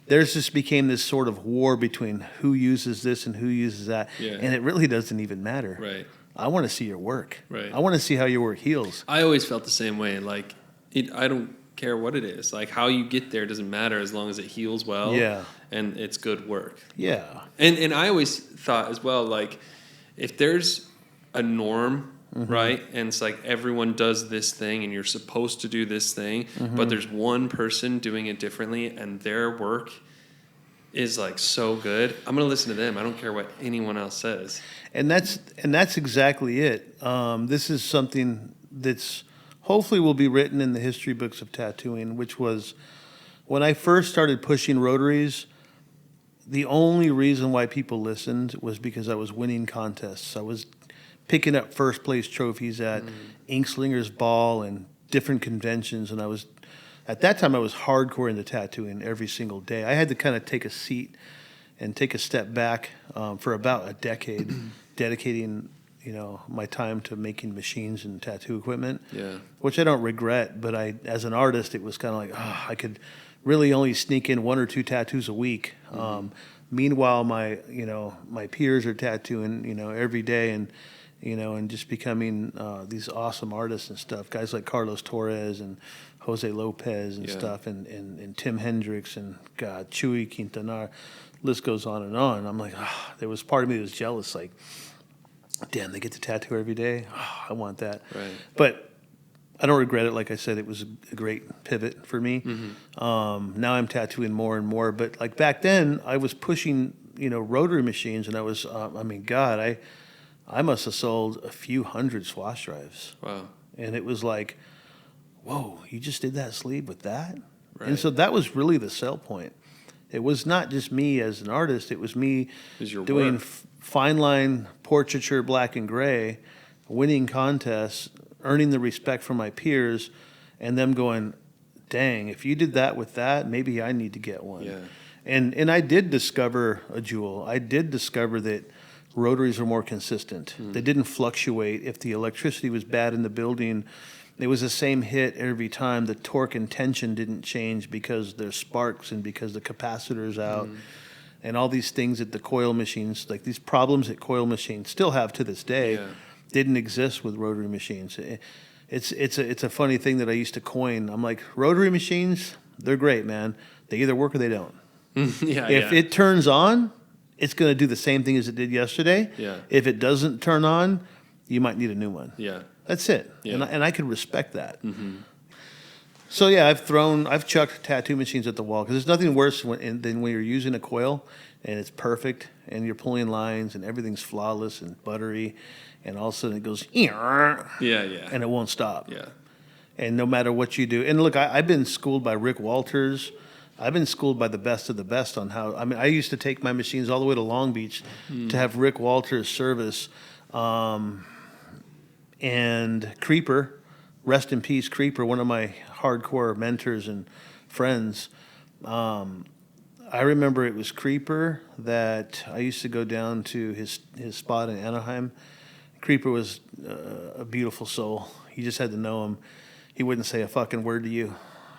there's just became this sort of war between who uses this and who uses that.
Yeah.
And it really doesn't even matter.
Right.
I want to see your work.
Right.
I want to see how your work heals.
I always felt the same way. Like, I don't care what it is. Like, how you get there doesn't matter as long as it heals well.
Yeah.
And it's good work.
Yeah.
And I always thought as well, like, if there's a norm, right, and it's like everyone does this thing and you're supposed to do this thing, but there's one person doing it differently and their work is like so good, I'm going to listen to them. I don't care what anyone else says.
And that's exactly it. This is something that's hopefully will be written in the history books of tattooing, which was when I first started pushing rotaries, the only reason why people listened was because I was winning contests. I was picking up first place trophies at Inkslinger's Ball and different conventions, and at that time I was hardcore into tattooing every single day. I had to kind of take a seat and take a step back for about a decade, dedicating my time to making machines and tattoo equipment.
Yeah.
Which I don't regret, but as an artist, it was kind of like, I could really only sneak in 1 or 2 tattoos a week. Meanwhile, my peers are tattooing, every day, and just becoming these awesome artists and stuff. Guys like Carlos Torres and Jose Lopez and stuff, and Tim Hendricks and Chuy Quintanar. List goes on and on. I'm like, there was part of me that was jealous, like, damn, they get to tattoo every day. I want that.
Right.
But I don't regret it. Like I said, it was a great pivot for me. Now I'm tattooing more and more. But like back then, I was pushing, rotary machines, and I was, I must have sold a few hundred Swash Drives.
Wow.
And it was like, whoa, you just did that sleeve with that?
Right.
And so that was really the sell point. It was not just me as an artist. It was me doing fine line portraiture, black and gray, winning contests, earning the respect from my peers, and them going, dang, if you did that with that, maybe I need to get one.
Yeah.
And I did discover a jewel. I did discover that rotaries were more consistent. They didn't fluctuate. If the electricity was bad in the building, it was the same hit every time. The torque and tension didn't change because there's sparks and because the capacitor's out. And all these things that the coil machines, like these problems that coil machines still have to this day, didn't exist with rotary machines. It's a funny thing that I used to coin. I'm like, rotary machines, they're great, man. They either work or they don't. If it turns on, it's going to do the same thing as it did yesterday.
Yeah.
If it doesn't turn on, you might need a new one.
Yeah.
That's it.
Yeah.
And I can respect that. So yeah, I've chucked tattoo machines at the wall because there's nothing worse than when you're using a coil and it's perfect and you're pulling lines and everything's flawless and buttery, and all of a sudden it goes and it won't stop.
Yeah.
And no matter what you do, and look, I've been schooled by Rick Walters. I've been schooled by the best of the best on how. I mean, I used to take my machines all the way to Long Beach to have Rick Walters service, and Creeper. Rest in peace, Creeper, one of my hardcore mentors and friends. I remember it was Creeper that I used to go down to his spot in Anaheim. Creeper was a beautiful soul. You just had to know him. He wouldn't say a fucking word to you.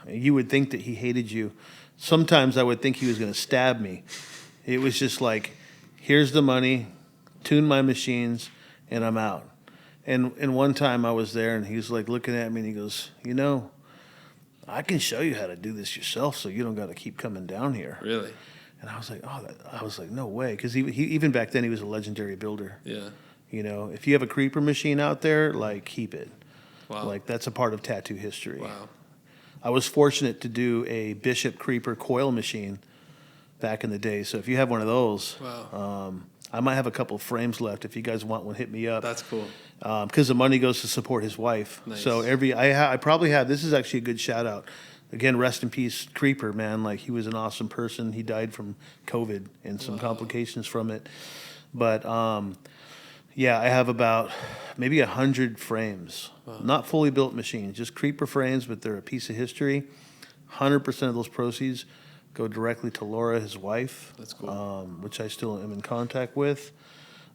You would think that he hated you sometimes I would think he was going to stab me. It was just like, here's the money, tune my machines, and I'm out. And one time I was there, and he was like looking at me, and he goes, you know, I can show you how to do this yourself, so you don't got to keep coming down here.
Really?
And I was like, no way, because he even back then he was a legendary builder.
Yeah.
You know, if you have a creeper machine out there, like, keep it.
Wow.
Like, that's a part of tattoo history.
Wow.
I was fortunate to do a Bishop Creeper coil machine back in the day. So if you have one of those,
Wow.
I might have a couple of frames left. If you guys want one, hit me up.
That's cool.
Because the money goes to support his wife.
Nice.
So I probably have, this is actually a good shout out. Again, rest in peace, Creeper, man. Like, he was an awesome person. He died from COVID and some complications from it. But yeah, I have about maybe 100 frames, not fully built machines, just Creeper frames, but they're a piece of history. 100% of those proceeds go directly to Laura, his wife.
That's cool.
Which I still am in contact with.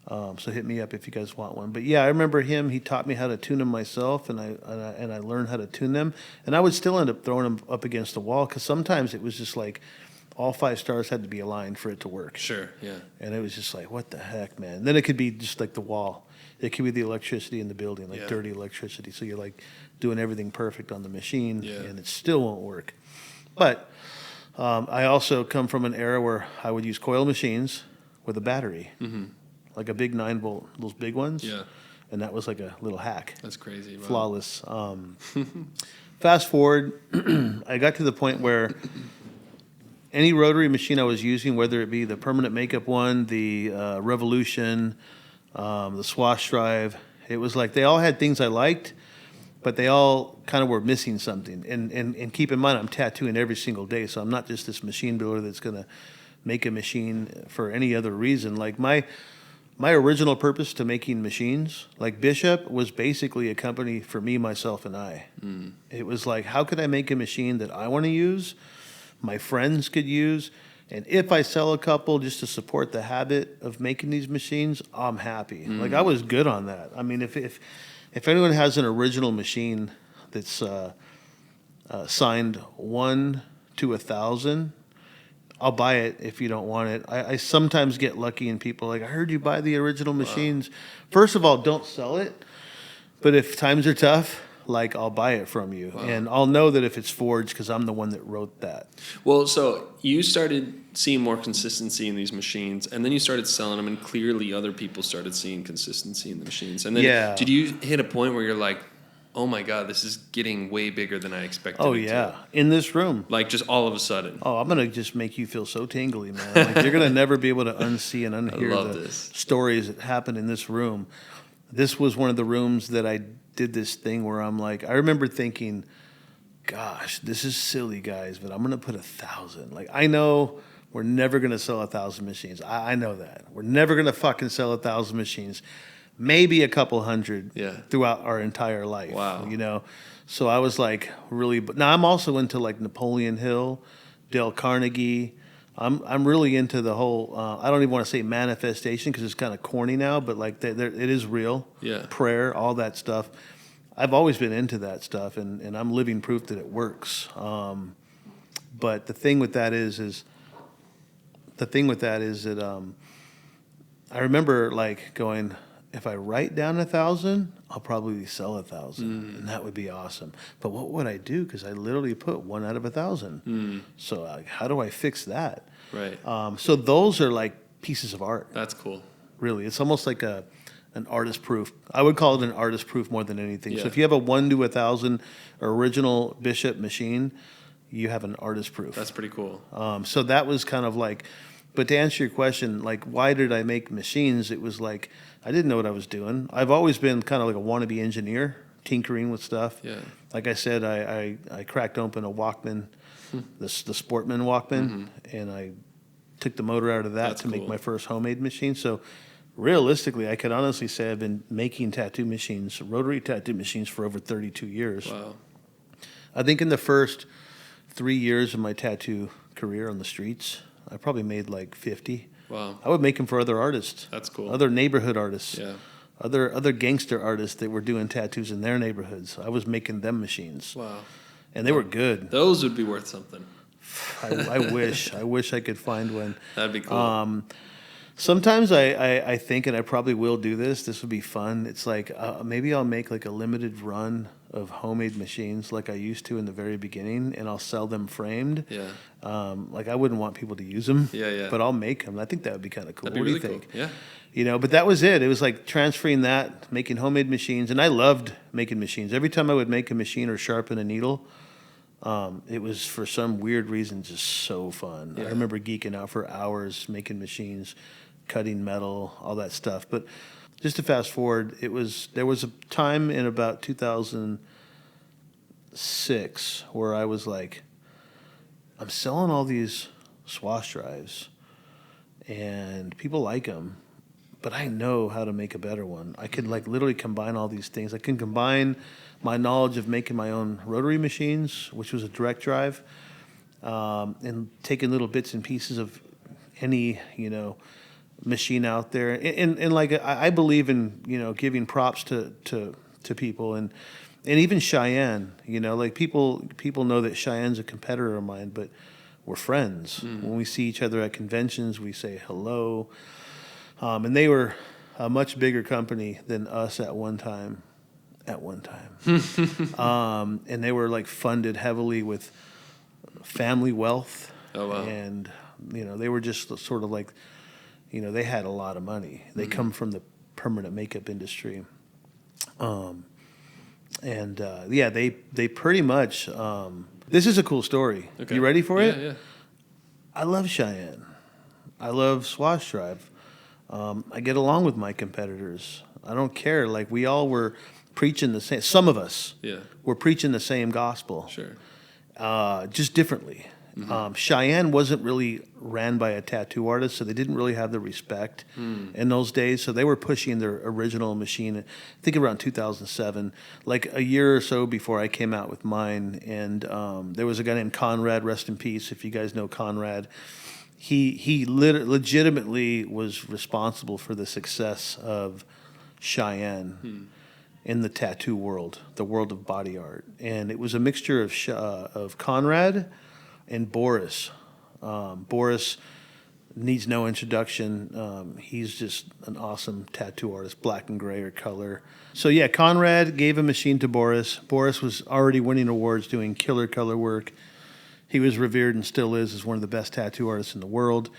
So hit me up if you guys want one. But yeah, I remember him. He taught me how to tune them myself, and I learned how to tune them. And I would still end up throwing them up against the wall, because sometimes it was just like all 5 stars had to be aligned for it to work.
Sure, yeah.
And it was just like, what the heck, man? And then it could be just like the wall. It could be the electricity in the building, like dirty electricity. So you're like doing everything perfect on the machine, and it still won't work. But I also come from an era where I would use coil machines with a battery, like a big 9-volt, those big ones.
Yeah.
And that was like a little hack.
That's crazy. Wow.
Flawless. Fast forward, I got to the point where any rotary machine I was using, whether it be the permanent makeup one, the Revolution, the Swash Drive, it was like they all had things I liked, but they all kind of were missing something. And keep in mind, I'm tattooing every single day, so I'm not just this machine builder that's going to make a machine for any other reason. Like my original purpose to making machines, like Bishop, was basically a company for me, myself, and I. It was like, how could I make a machine that I want to use, my friends could use, and if I sell a couple just to support the habit of making these machines, I'm happy. Like, I was good on that. I mean, if anyone has an original machine that's signed 1 to 1,000, I'll buy it if you don't want it. I sometimes get lucky and people like, I heard you buy the original machines. First of all, don't sell it. But if times are tough, like, I'll buy it from you. And I'll know that if it's forged because I'm the one that wrote that.
Well, so you started seeing more consistency in these machines, and then you started selling them, and clearly other people started seeing consistency in the machines. And then did you hit a point where you're like, oh my God, this is getting way bigger than I expected it to?
In this room.
Like, just all of a sudden.
Oh, I'm going to just make you feel so tingly, man. Like, you're going to never be able to unsee and unhear the stories that happen in this room. This was one of the rooms that I did this thing where I'm like, I remember thinking, gosh, this is silly, guys, but I'm going to put 1,000. Like, I know we're never going to sell 1,000 machines. I know that. We're never going to fucking sell 1,000 machines. Maybe a couple hundred throughout our entire life.
Wow.
You know? So I was like, really, but now I'm also into like Napoleon Hill, Dale Carnegie. I'm really into the whole, I don't even want to say manifestation because it's kind of corny now, but like it is real.
Yeah.
Prayer, all that stuff. I've always been into that stuff, and I'm living proof that it works. But the thing with that is that I remember like going, if I write down 1,000, I'll probably sell 1,000, and that would be awesome. But what would I do? Because I literally put 1 out of 1,000. So like, how do I fix that?
Right.
So those are like pieces of art.
That's cool.
Really, it's almost like an artist proof. I would call it an artist proof more than anything.
Yeah.
So if you have a 1 to 1,000 original Bishop machine, you have an artist proof.
That's pretty cool.
So that was kind of like, but to answer your question, like, why did I make machines? It was like, I didn't know what I was doing. I've always been kind of like a wannabe engineer, tinkering with stuff.
Yeah.
Like I said, I cracked open a Walkman, the Sportman Walkman, and I took the motor out of that to make my first homemade machine. So realistically, I could honestly say I've been making tattoo machines, rotary tattoo machines, for over 32 years.
Wow.
I think in the first 3 years of my tattoo career on the streets, I probably made like 50.
Wow.
I would make them for other artists.
That's cool.
Other neighborhood artists.
Yeah.
Other gangster artists that were doing tattoos in their neighborhoods. I was making them machines.
Wow.
And they were good.
Those would be worth something.
I wish I could find one.
That'd be cool.
Sometimes I think, and I probably will do this. This would be fun. It's like maybe I'll make like a limited run of homemade machines, like I used to in the very beginning, and I'll sell them framed.
Yeah.
Like I wouldn't want people to use them.
Yeah.
But I'll make them. I think that would be kind of cool.
That'd be
What
really
do you think?
cool. Yeah.
You know, but that was it. It was like transferring that, making homemade machines, and I loved making machines. Every time I would make a machine or sharpen a needle, it was for some weird reason just so fun.
Yeah.
I remember geeking out for hours making machines, cutting metal, all that stuff. But just to fast forward, there was a time in about 2006 where I was like, I'm selling all these swash drives, and people like them, but I know how to make a better one. I could like literally combine all these things. I can combine my knowledge of making my own rotary machines, which was a direct drive, and taking little bits and pieces of any, machine out there. And like, I believe in, giving props to people and even Cheyenne, like people know that Cheyenne's a competitor of mine, but we're friends. When we see each other at conventions, we say hello. And they were a much bigger company than us at one time. And they were like funded heavily with family wealth.
Oh, wow.
And, they were just sort of like, they had a lot of money. They come from the permanent makeup industry. They pretty much, this is a cool story.
Okay.
You ready for it?
Yeah.
I love Cheyenne. I love Swash Drive. I get along with my competitors. I don't care. Like, we all were preaching the same. Some of us were preaching the same gospel.
Sure.
Just differently. Cheyenne wasn't really ran by a tattoo artist, so they didn't really have the respect in those days. So they were pushing their original machine, I think around 2007, like a year or so before I came out with mine. And there was a guy named Conrad, rest in peace, if you guys know Conrad. He legitimately was responsible for the success of Cheyenne in the tattoo world, the world of body art. And it was a mixture of Conrad and Boris. Boris needs no introduction. He's just an awesome tattoo artist, black and gray or color. So yeah, Conrad gave a machine to Boris. Boris was already winning awards doing killer color work. He was revered and still is as one of the best tattoo artists in the world.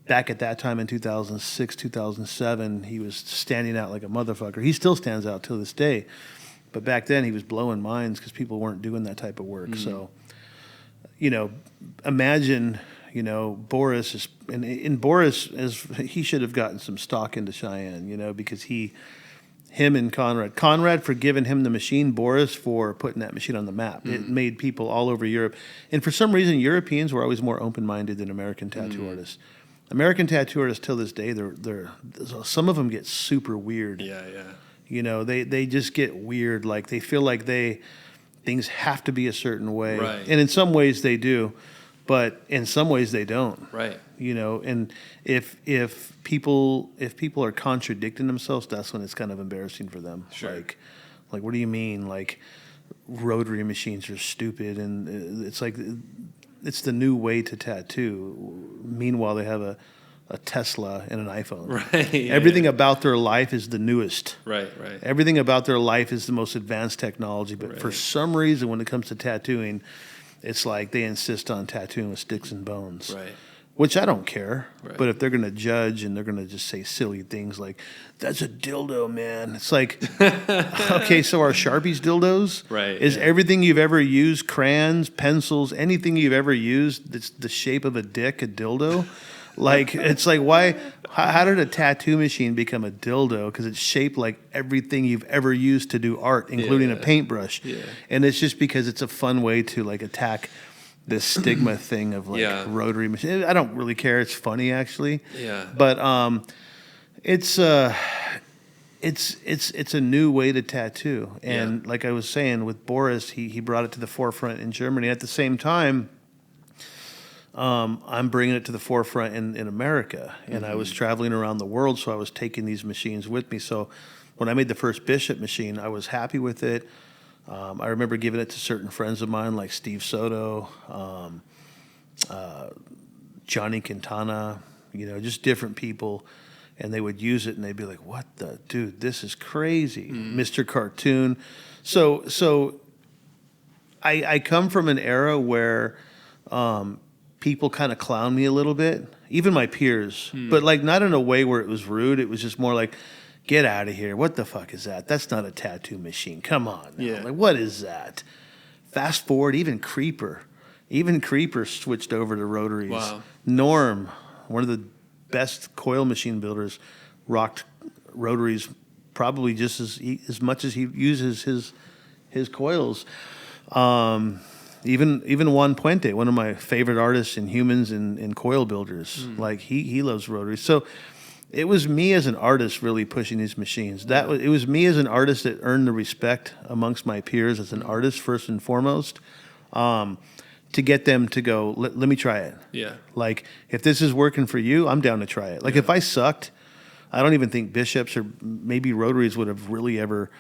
Back at that time in 2006, 2007, he was standing out like a motherfucker. He still stands out till this day. But back then he was blowing minds because people weren't doing that type of work. So, imagine, Boris is, and Boris, he should have gotten some stock into Cheyenne, because him and Conrad for giving him the machine, Boris for putting that machine on the map. It made people all over Europe. And for some reason, Europeans were always more open-minded than American tattoo artists. American tattoo artists till this day, they're some of them get super weird.
Yeah.
They just get weird. Like they feel like things have to be a certain way.
Right.
And in some ways they do, but in some ways they don't.
Right.
And if people are contradicting themselves, that's when it's kind of embarrassing for them.
Sure.
Like what do you mean? Like rotary machines are stupid, and it's like it's the new way to tattoo. Meanwhile, they have a Tesla and an iPhone.
Right.
Everything about their life is the newest.
Right.
Everything about their life is the most advanced technology. But for some reason, when it comes to tattooing, it's like they insist on tattooing with sticks and bones.
Right.
Which I don't care.
Right.
But if they're going to judge and they're going to just say silly things like, that's a dildo, man. It's like, okay, so are Sharpies dildos?
Right.
Is everything you've ever used, crayons, pencils, anything you've ever used that's the shape of a dick, a dildo? Like, it's like, why? How did a tattoo machine become a dildo? Because it's shaped like everything you've ever used to do art, including a paintbrush. Yeah. And it's just because it's a fun way to like attack this stigma thing of like rotary machine. I don't really care. It's funny actually.
Yeah.
But it's a new way to tattoo. And like I was saying with Boris, he brought it to the forefront in Germany. At the same time, I'm bringing it to the forefront in America. And I was traveling around the world, so I was taking these machines with me. So when I made the first Bishop machine, I was happy with it. I remember giving it to certain friends of mine like Steve Soto, Johnny Quintana, just different people, and they would use it, and they'd be like, "What the dude? This is crazy." Mr. Cartoon. So I come from an era where people kind of clown me a little bit, even my peers, but like not in a way where it was rude. It was just more like, "Get out of here! What the fuck is that? That's not a tattoo machine. Come on, now.
Yeah.
Like what is that?" Fast forward, even Creeper switched over to rotaries.
Wow.
Norm, one of the best coil machine builders, rocked rotaries probably just as much as he uses his coils. Even Juan Puente, one of my favorite artists in humans and coil builders, like he loves rotaries. So it was me as an artist really pushing these machines. It was me as an artist that earned the respect amongst my peers as an artist first and foremost, to get them to go, let me try it.
Yeah.
Like if this is working for you, I'm down to try it. Like if I sucked, I don't even think Bishops or maybe rotaries would have really ever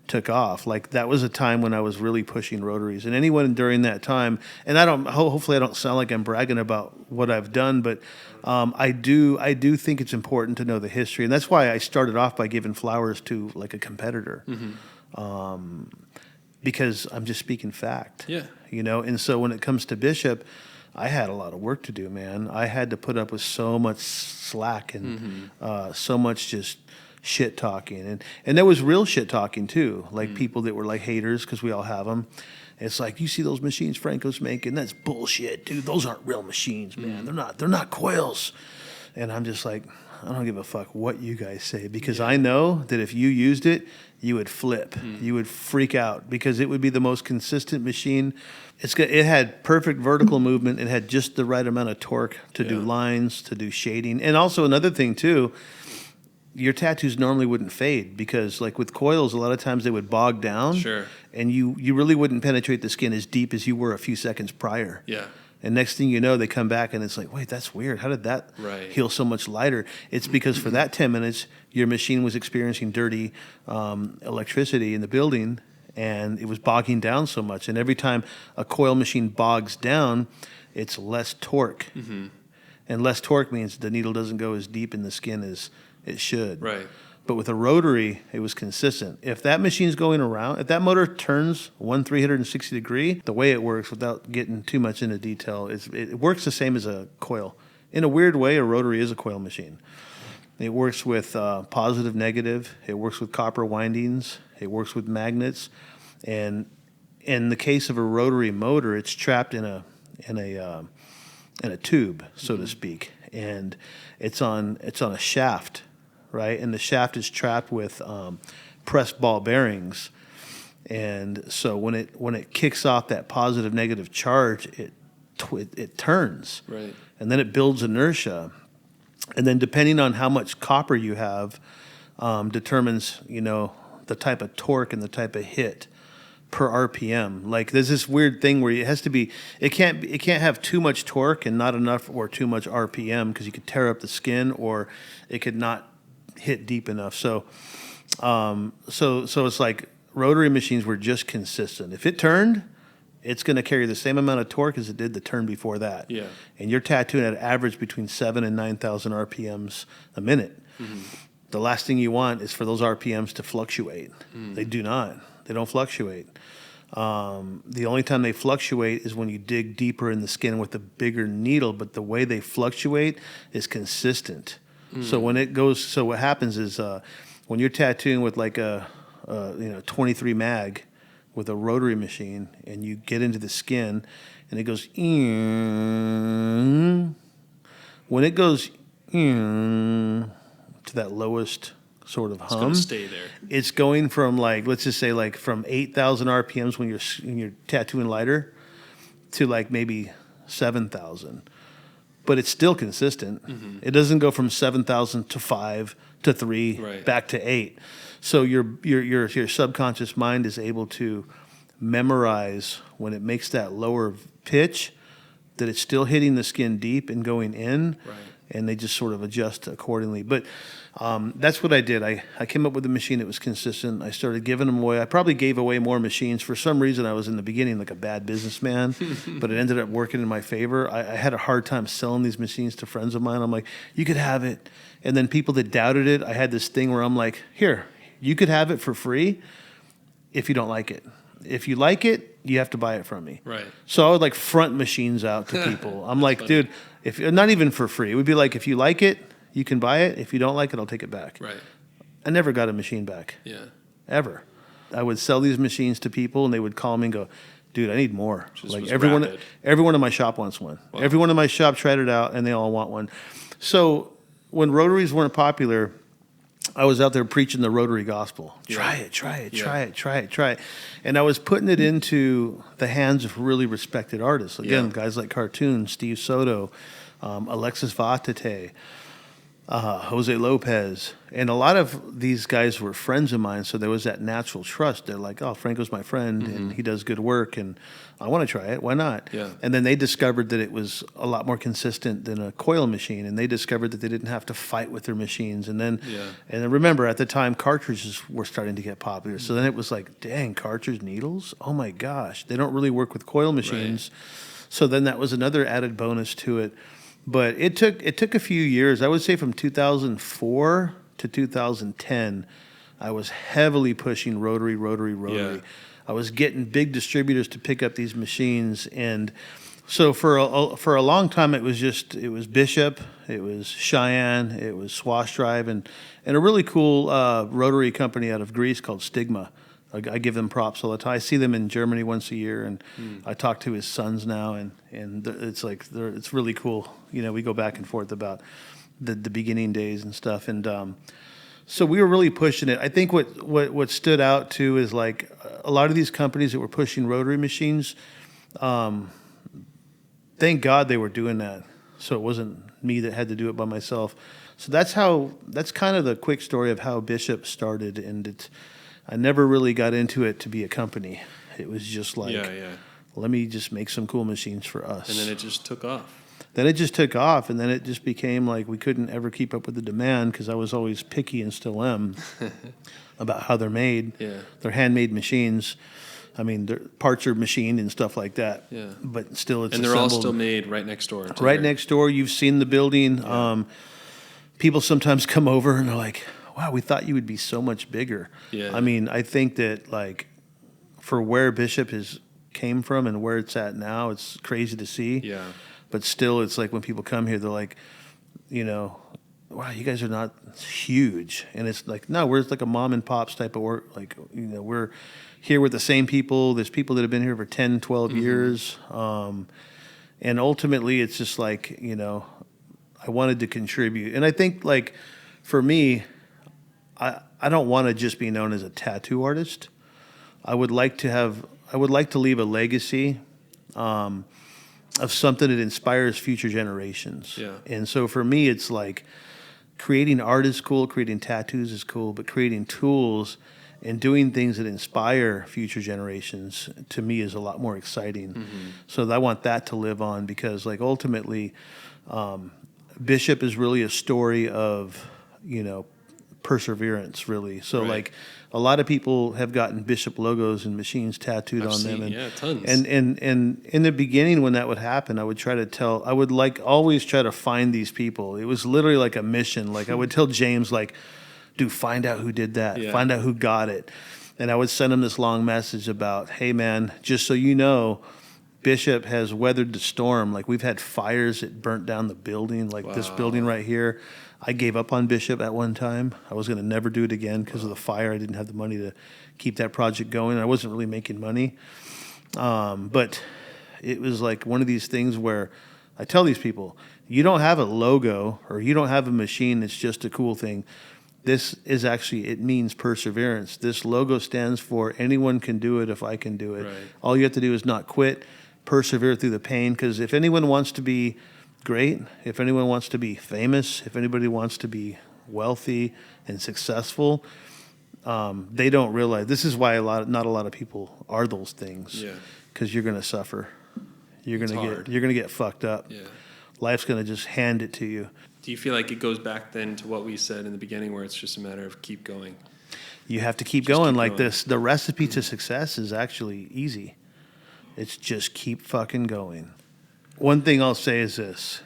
took off. Like that was a time when I was really pushing rotaries, and anyone during that time, and hopefully I don't sound like I'm bragging about what I've done, but I do think it's important to know the history, and that's why I started off by giving flowers to like a competitor, because I'm just speaking fact.
Yeah.
And so when it comes to Bishop, I had a lot of work to do, man. I had to put up with so much slack and so much just shit talking, and there was real shit talking too, like people that were like haters, because we all have them. It's like, you see those machines Franco's making, that's bullshit, dude. Those aren't real machines, man. They're not coils. And I'm just like, I don't give a fuck what you guys say, because I know that if you used it, you would flip, you would freak out, because it would be the most consistent machine. It had perfect vertical movement. It had just the right amount of torque to do lines, to do shading, and also another thing too. Your tattoos normally wouldn't fade, because like with coils, a lot of times they would bog down.
Sure.
And you really wouldn't penetrate the skin as deep as you were a few seconds prior.
Yeah.
And next thing you know, they come back and it's like, wait, that's weird. How did that heal so much lighter? It's because for that 10 minutes, your machine was experiencing dirty electricity in the building, and it was bogging down so much. And every time a coil machine bogs down, it's less torque. And less torque means the needle doesn't go as deep in the skin as it should.
Right.
But with a rotary, it was consistent. If that machine's going around, if that motor turns 360 degree, the way it works, without getting too much into detail, it works the same as a coil. In a weird way, a rotary is a coil machine. It works with positive, negative. It works with copper windings. It works with magnets. And in the case of a rotary motor, it's trapped in a tube, so to speak, and it's on a shaft, right? And the shaft is trapped with pressed ball bearings, and so when it kicks off that positive negative charge, it turns,
Right.
and then it builds inertia, and then depending on how much copper you have, determines the type of torque and the type of hit per RPM. Like there's this weird thing where it can't have too much torque and not enough or too much RPM, because you could tear up the skin, or it could not hit deep enough. So it's like rotary machines were just consistent. If it turned, it's going to carry the same amount of torque as it did the turn before that.
Yeah.
And you're tattooing at average between 7,000 and 9,000 RPMs a minute. The last thing you want is for those RPMs to fluctuate. They do not. They don't fluctuate. The only time they fluctuate is when you dig deeper in the skin with a bigger needle, but the way they fluctuate is consistent. So what happens is when you're tattooing with like a 23 mag with a rotary machine, and you get into the skin and it goes, when it goes to that lowest sort of hum,
It's going to stay there.
it's going from like, let's just say like from 8,000 RPMs when you're tattooing lighter to like maybe 7,000, but it's still consistent. It doesn't go from 7,000 to 5 to 3 back to 8. So your subconscious mind is able to memorize when it makes that lower pitch that it's still hitting the skin deep and going in.
Right.
and they just sort of adjust accordingly. But that's what I did. I came up with a machine that was consistent. I started giving them away. I probably gave away more machines. For some reason, I was in the beginning like a bad businessman, but it ended up working in my favor. I had a hard time selling these machines to friends of mine. I'm like, you could have it. And then people that doubted it, I had this thing where I'm like, here, you could have it for free if you don't like it. If you like it, you have to buy it from me.
Right.
So I would like front machines out to people. I'm like, funny. Dude, if not even for free, it would be like, if you like it, you can buy it. If you don't like it, I'll take it back.
Right.
I never got a machine back.
Yeah.
Ever. I would sell these machines to people, and they would call me and go, dude, I need more.
Just
like
was
everyone in my shop wants one.
Wow.
Everyone in my shop tried it out, and they all want one. So when rotaries weren't popular, I was out there preaching the rotary gospel.
Yeah.
Try it, try it,
Yeah.
try it, try it, try it. And I was putting it into the hands of really respected artists. Again, guys like Cartoon, Steve Soto, Alexis Vatate, Jose Lopez. And a lot of these guys were friends of mine, so there was that natural trust. They're like, oh, Franco's my friend, and he does good work, and I want to try it. Why not?
Yeah.
And then they discovered that it was a lot more consistent than a coil machine, and they discovered that they didn't have to fight with their machines. And then, and then remember, at the time, cartridges were starting to get popular. So then it was like, dang, cartridge needles? Oh my gosh, they don't really work with coil machines. Right. So then that was another added bonus to it. But it took a few years. I would say from 2004 to 2010, I was heavily pushing rotary. Yeah. I was getting big distributors to pick up these machines, and so for a long time it was Bishop, it was Cheyenne, it was Swash Drive, and a really cool rotary company out of Greece called Stigma. I give them props all the time. I see them in Germany once a year, and I talk to his sons now, and it's like it's really cool. You know, we go back and forth about the beginning days and stuff, and so we were really pushing it. I think what stood out too is like a lot of these companies that were pushing rotary machines. Thank God they were doing that, so it wasn't me that had to do it by myself. So that's kind of the quick story of how Bishop started, and I never really got into it to be a company. It was just like, let me just make some cool machines for us.
And then it just took off.
Then it just took off, and then it just became like we couldn't ever keep up with the demand because I was always picky and still am about how they're made. Yeah. They're handmade machines. I mean, their parts are machined and stuff like that. Yeah. But still, it's
and they're
assembled.
all still made right next door.
Right next door. You've seen the building. Yeah. People sometimes come over and they're like, wow, we thought you would be so much bigger. Yeah. I mean, I think that like for where Bishop came from and where it's at now, it's crazy to see. Yeah. But still, it's like when people come here, they're like, you know, wow, you guys are not huge. And it's like, no, we're like a mom and pops type of work. Like, you know, we're here with the same people. There's people that have been here for 10, 12 years. And ultimately, it's just like, you know, I wanted to contribute. And I think like for me, I don't want to just be known as a tattoo artist. I would like to leave a legacy of something that inspires future generations. Yeah. And so for me, it's like creating art is cool, creating tattoos is cool, but creating tools and doing things that inspire future generations to me is a lot more exciting. Mm-hmm. So I want that to live on because like ultimately, Bishop is really a story of, you know, perseverance, really. So like a lot of people have gotten Bishop logos and machines tattooed on them. And,
tons.
And in the beginning when that would happen, I would always try to find these people. It was literally like a mission. Like I would tell James, like, dude, find out who did that. Yeah. Find out who got it. And I would send him this long message about, hey man, just so you know, Bishop has weathered the storm. Like we've had fires that burnt down the building, like this building right here. I gave up on Bishop at one time. I was going to never do it again because of the fire. I didn't have the money to keep that project going. I wasn't really making money. But it was like one of these things where I tell these people, you don't have a logo or you don't have a machine that's just a cool thing. This is actually, it means perseverance. This logo stands for anyone can do it if I can do it. Right. All you have to do is not quit, persevere through the pain, because if anyone wants to be great, if anyone wants to be famous, if anybody wants to be wealthy and successful, they don't realize. This is why not a lot of people are those things. Yeah. Because you're going to suffer. You're going to get fucked up. Yeah. Life's going to just hand it to you.
Do you feel like it goes back then to what we said in the beginning, where it's just a matter of keep going?
You have to keep going like this. The recipe to success is actually easy. It's just keep fucking going. One thing I'll say is this.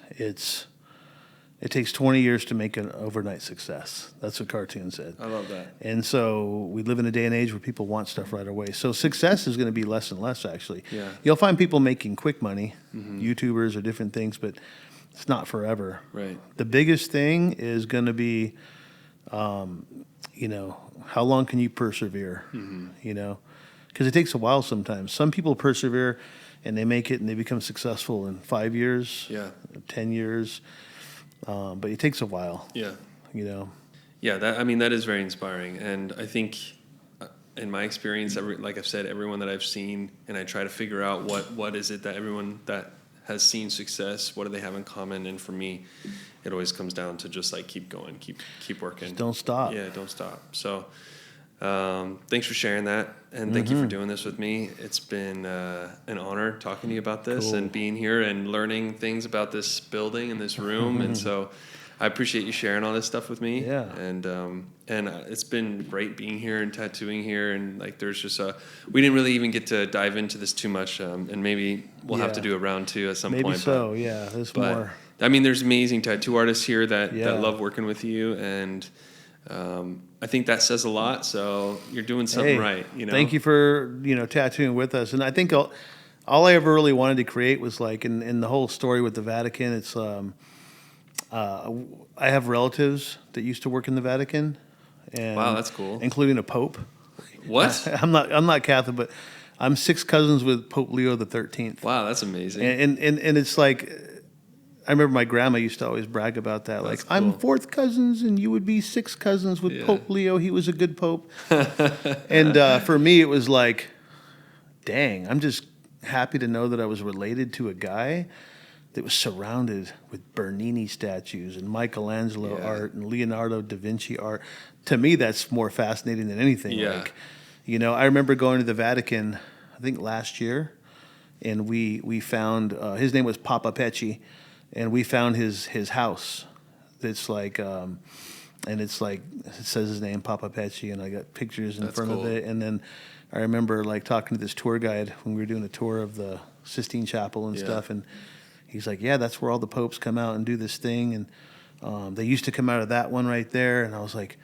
It takes 20 years to make an overnight success. That's what cartoon said.
I love that.
And so we live in a day and age where people want stuff right away. So success is going to be less and less, actually.
Yeah.
You'll find people making quick money, YouTubers or different things, but it's not forever.
Right.
The biggest thing is going to be, how long can you persevere? Because it takes a while sometimes. Some people persevere and they make it and they become successful in 5 years, 10 years. But it takes a while.
Yeah.
Yeah,
that is very inspiring. And I think in my experience, like I've said, everyone that I've seen, and I try to figure out what is it that everyone that has seen success, what do they have in common? And for me, it always comes down to just like keep going, keep working.
Just don't stop.
Yeah, don't stop. So thanks for sharing that, and thank you for doing this with me. It's been an honor talking to you about this and being here and learning things about this building and this room. And so I appreciate you sharing all this stuff with me.
Yeah.
And it's been great being here and tattooing here. And like, there's just we didn't really even get to dive into this too much. And maybe we'll have to do a round two at some point.
Maybe so. Yeah. There's more.
I mean, there's amazing tattoo artists here that love working with you, and I think that says a lot. So you're doing something right.
Thank you for tattooing with us. And I think all I ever really wanted to create was like in the whole story with the Vatican. It's I have relatives that used to work in the Vatican. And
wow, that's cool.
Including a pope.
What?
I'm not Catholic, but I'm 6 cousins with Pope Leo the 13th.
Wow, that's amazing.
And it's like, I remember my grandma used to always brag about that.
That's
like, I'm
cool.
4th cousins and you would be 6 cousins with Pope Leo. He was a good pope. And for me, it was like, dang, I'm just happy to know that I was related to a guy that was surrounded with Bernini statues and Michelangelo art and Leonardo da Vinci art. To me, that's more fascinating than anything.
Yeah.
Like, I remember going to the Vatican, I think last year, and we found, his name was Papa Pecci, and we found his house. It's like, and it's like, it says his name, Papa Pecci, and I got pictures in front of it. And then I remember like talking to this tour guide when we were doing a tour of the Sistine Chapel and stuff, and he's like, yeah, that's where all the popes come out and do this thing. And they used to come out of that one right there. And I was like,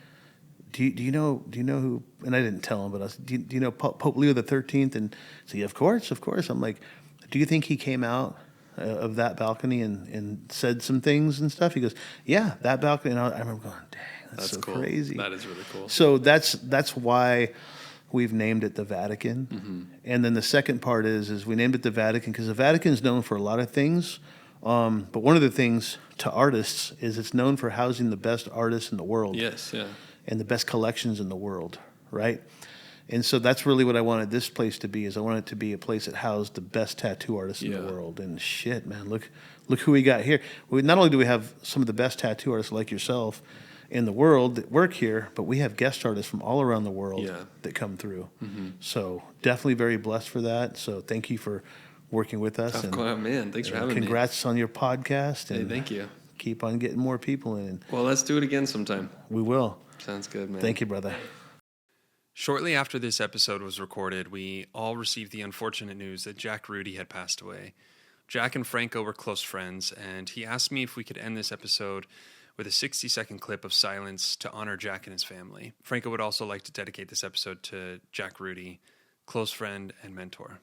do you know who? And I didn't tell him, but I was, do you know Pope Leo the 13th? And so, yeah, of course. I'm like, do you think he came out of that balcony and said some things and stuff? He goes, yeah, that balcony. And I remember going, dang, that's so
cool.
crazy.
That is really cool.
So that's why we've named it the Vatican.
Mm-hmm.
And then the second part is we named it the Vatican because the Vatican is known for a lot of things. But one of the things to artists is it's known for housing the best artists in the world.
Yes, yeah.
And the best collections in the world, right? And so that's really what I wanted this place to be, is I wanted it to be a place that housed the best tattoo artists in the world. And shit, man, look who we got here. Not only do we have some of the best tattoo artists like yourself in the world that work here, but we have guest artists from all around the world that come through. Mm-hmm. So definitely very blessed for that. So thank you for working with us.
Of course, man. Thanks for having me.
Congrats on your podcast. And
thank you.
Keep on getting more people in.
Well, let's do it again sometime.
We will.
Sounds good, man.
Thank you, brother.
Shortly after this episode was recorded, we all received the unfortunate news that Jack Rudy had passed away. Jack and Franco were close friends, and he asked me if we could end this episode with a 60-second clip of silence to honor Jack and his family. Franco would also like to dedicate this episode to Jack Rudy, close friend and mentor.